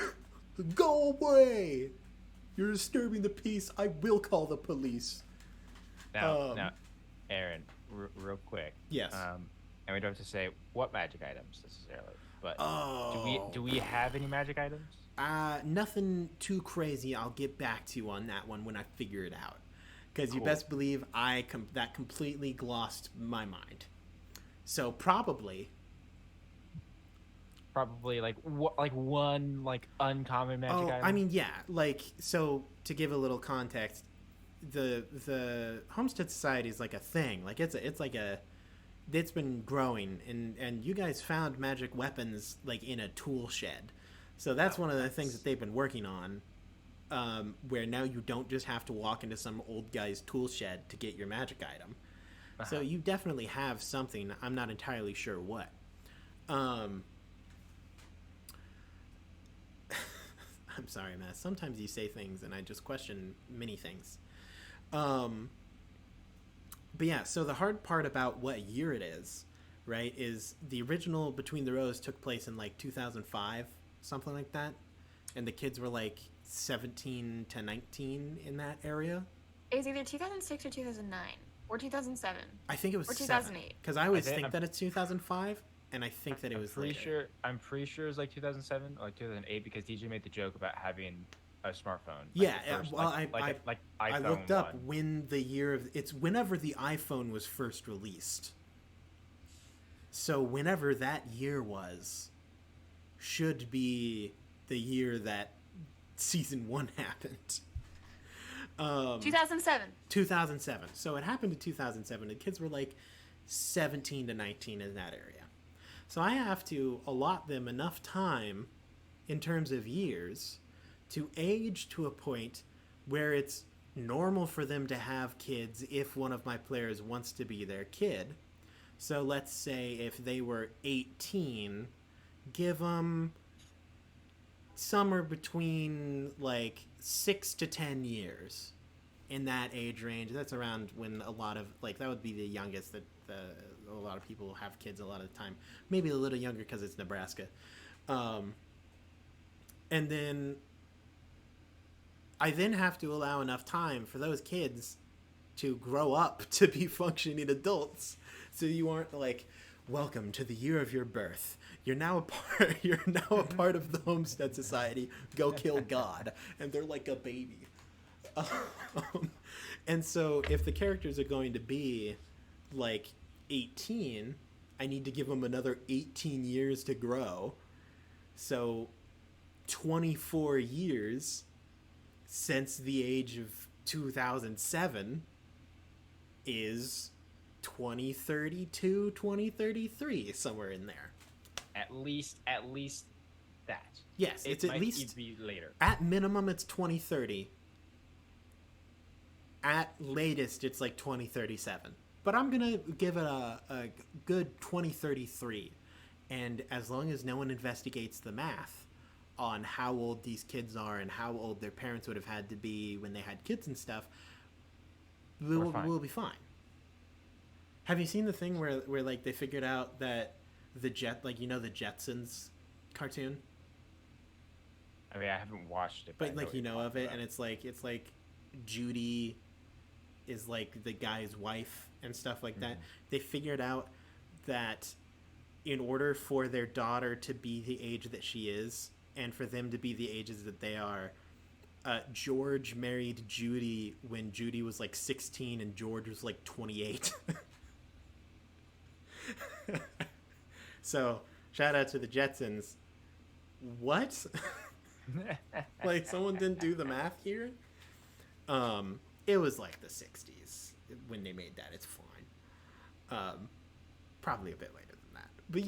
Go away! You're disturbing the peace. I will call the police. Now, Aaron, real quick. Yes. And we don't have to say what magic items necessarily, but oh. do we have any magic items? Nothing too crazy. I'll get back to you on that one when I figure it out. Because you best believe that completely glossed my mind. So probably like one like uncommon magic item. I mean, yeah. Like, so to give a little context, the Homestead Society is like a thing. Like it's been growing, and you guys found magic weapons like in a tool shed. So that's one of the things that they've been working on, where now you don't just have to walk into some old guy's tool shed to get your magic item. So you definitely have something. I'm not entirely sure what. I'm sorry, Matt. Sometimes you say things and I just question many things. But yeah, so the hard part about what year it is, right, is the original Between the Rows took place in like 2005, something like that. And the kids were like 17 to 19 in that area. It was either 2006 or 2009 or 2007. I think it was 2008. Because I always think that it's 2005, and I think that it was later. I'm pretty sure it was like 2007 or like 2008 because DJ made the joke about having a smartphone. Yeah, first, well, I looked up 1. when the year of it's whenever the iPhone was first released. So whenever that year was, should be the year that season 1 happened. 2007. 2007. So it happened in 2007. The kids were like 17 to 19 in that area. So I have to allot them enough time in terms of years to age to a point where it's normal for them to have kids if one of my players wants to be their kid. So let's say if they were 18, give them somewhere between like 6 to 10 years in that age range. That's around when a lot of like that would be the youngest that a lot of people have kids a lot of the time. Maybe a little younger because it's Nebraska. And then I then have to allow enough time for those kids to grow up to be functioning adults. So you aren't like, welcome to the year of your birth. You're now a part of the Homestead Society. Go kill God. And they're like a baby. And so if the characters are going to be like 18, I need to give them another 18 years to grow. So 24 years since the age of 2007 is 2032, 2033, somewhere in there. At least that. Yes, it's at least be later. At minimum, it's 2030. At latest, it's like 2037. But I'm gonna give it a good 2033, and as long as no one investigates the math on how old these kids are and how old their parents would have had to be when they had kids and stuff, we'll be fine. Have you seen the thing where like they figured out that the the Jetsons cartoon? I mean, I haven't watched it, but like of it, and it's like Judy is like the guy's wife and stuff like that. They figured out that in order for their daughter to be the age that she is, and for them to be the ages that they are, George married Judy when Judy was like 16 and George was like 28. So, shout out to the Jetsons. What? Like, someone didn't do the math here? It was like the 60s when they made that. It's fine. Probably a bit later than that, but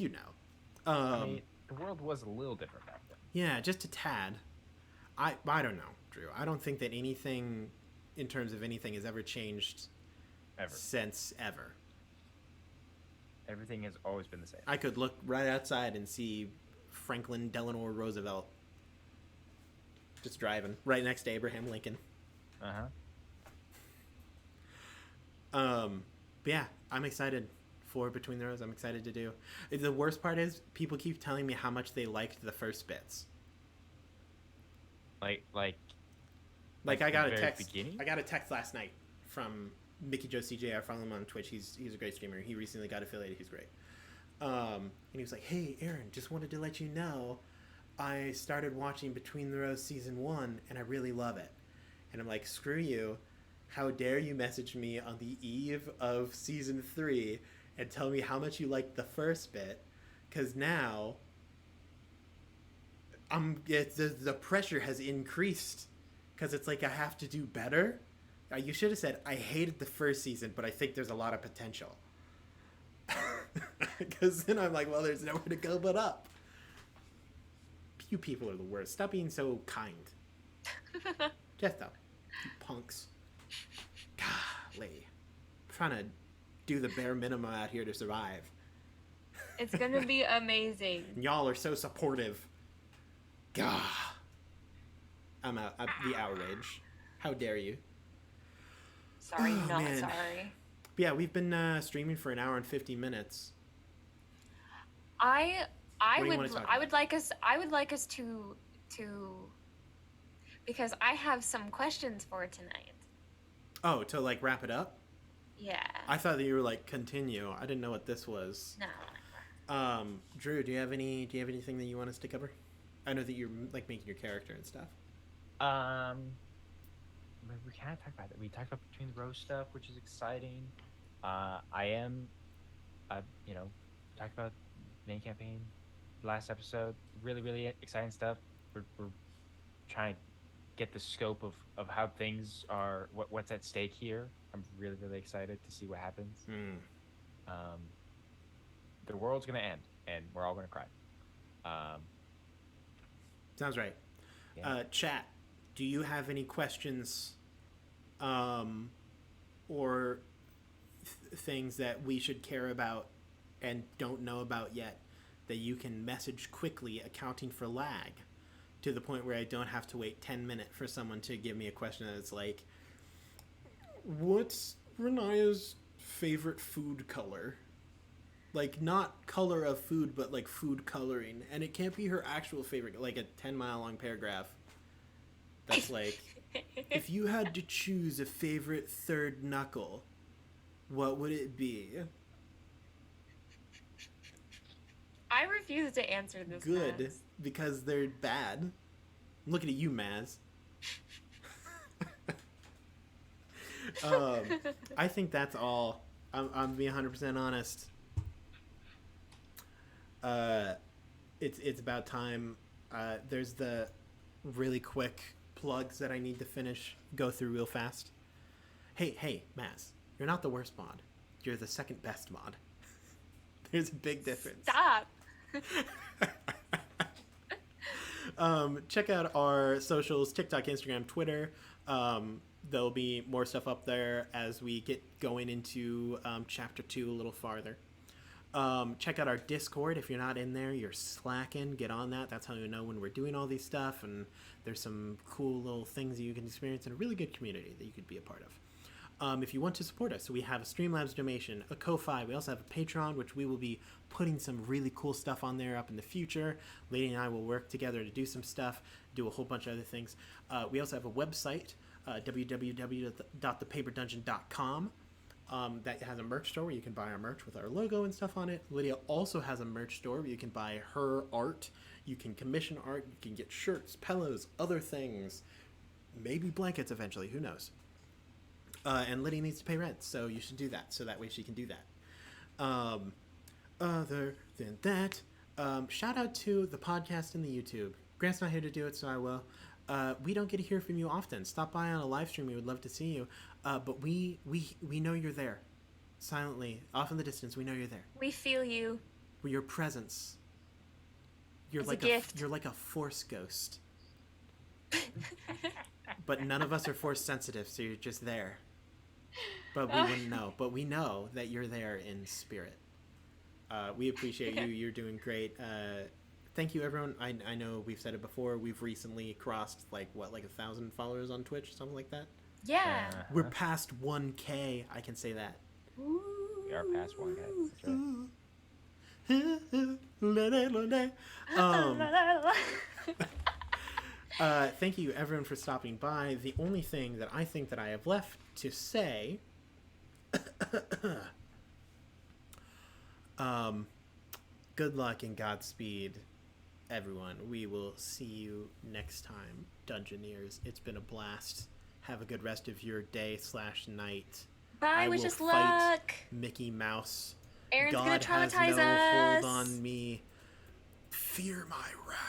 I mean, the world was a little different back then. Yeah, just a tad. I don't know, Drew. I don't think that anything, in terms of anything, has ever changed since ever. Everything has always been the same. I could look right outside and see Franklin Delano Roosevelt just driving right next to Abraham Lincoln. But yeah, I'm excited for Between the Rows. I'm excited to do. The worst part is people keep telling me how much they liked the first bits. Like I got a text. Beginning? I got a text last night from Mickey Joe CJ. I follow him on Twitch. He's a great streamer. He recently got affiliated. He's great. And he was like, "Hey, Aaron, just wanted to let you know, I started watching Between the Rows season 1, and I really love it." And I'm like, "Screw you! How dare you message me on the eve of season 3 and tell me how much you liked the first bit? Because now, the pressure has increased. Because it's like I have to do better." You should have said, "I hated the first season, but I think there's a lot of potential." Because then I'm like, well, there's nowhere to go but up. You people are the worst. Stop being so kind. Just stop. You punks. Golly. I'm trying to do the bare minimum out here to survive. It's going to be amazing. And y'all are so supportive. Gah. I'm out. The outrage. How dare you? Sorry, man. Sorry. But yeah, we've been streaming for an hour and 50 minutes. I would like us to because I have some questions for tonight. Oh, to like wrap it up? Yeah. I thought that you were like continue. I didn't know what this was. No. Drew, do you have anything that you want us to cover? I know that you're like making your character and stuff. We kind of talked about it. We talked about Between the Rows stuff, which is exciting. Talked about main campaign last episode. Really, really exciting stuff. We're trying to get the scope of how things are, what's at stake here. I'm really, really excited to see what happens. The world's gonna end, and we're all gonna cry. Sounds right. Yeah. Chat, do you have any questions or things that we should care about and don't know about yet that you can message quickly, accounting for lag, to the point where I don't have to wait 10 minutes for someone to give me a question that's like, what's Renaya's favorite food color? Like, not color of food, but like food coloring. And it can't be her actual favorite, like a 10-mile long paragraph that's like, if you had to choose a favorite third knuckle, what would it be? I refuse to answer this. Good, Maz. Because they're bad. I'm looking at you, Maz. I think that's all. I'm being 100% honest. It's about time. There's the really quick plugs that I need to go through real fast. Hey, Maz, you're not the worst mod. You're the second best mod. There's a big difference. Stop. Check out our socials, TikTok, Instagram, Twitter. There'll be more stuff up there as we get going into chapter 2 a little farther. Check out our Discord. If you're not in there, you're slacking. Get on that. That's how you know when we're doing all these stuff. And there's some cool little things that you can experience in a really good community that you could be a part of. If you want to support us, we have a Streamlabs donation, a Ko-Fi. We also have a Patreon, which we will be putting some really cool stuff on there up in the future. Lady and I will work together to do some stuff, do a whole bunch of other things. We also have a website, www.thepaperdungeon.com. That has a merch store where you can buy our merch with our logo and stuff on it. Lydia also has a merch store where you can buy her art. You can commission art. You can get shirts, pillows, other things. Maybe blankets eventually. Who knows? And Lydia needs to pay rent, so you should do that. So that way she can do that. Other than that, shout out to the podcast and the YouTube. Grant's not here to do it, so I will. We don't get to hear from you often. Stop by on a live stream. We would love to see you. But we know you're there. Silently, off in the distance, we know you're there. We feel you. We're your presence. You're It's like a gift. You're like a force ghost. But none of us are force sensitive, so you're just there. But we wouldn't know. But we know that you're there in spirit. We appreciate you. You're doing great. Thank you, everyone. I know we've said it before. We've recently crossed, like 1,000 followers on Twitch, something like that. Yeah. We're past 1K. I can say that. Ooh. We are past 1K. That's right. Thank you, everyone, for stopping by. The only thing that I think that I have left to say... good luck and Godspeed, everyone. We will see you next time, Dungeoneers. It's been a blast. Have a good rest of your day/night. Bye, wish us luck. Mickey Mouse. Aaron's God gonna traumatize has no us. hold on me. Fear my wrath.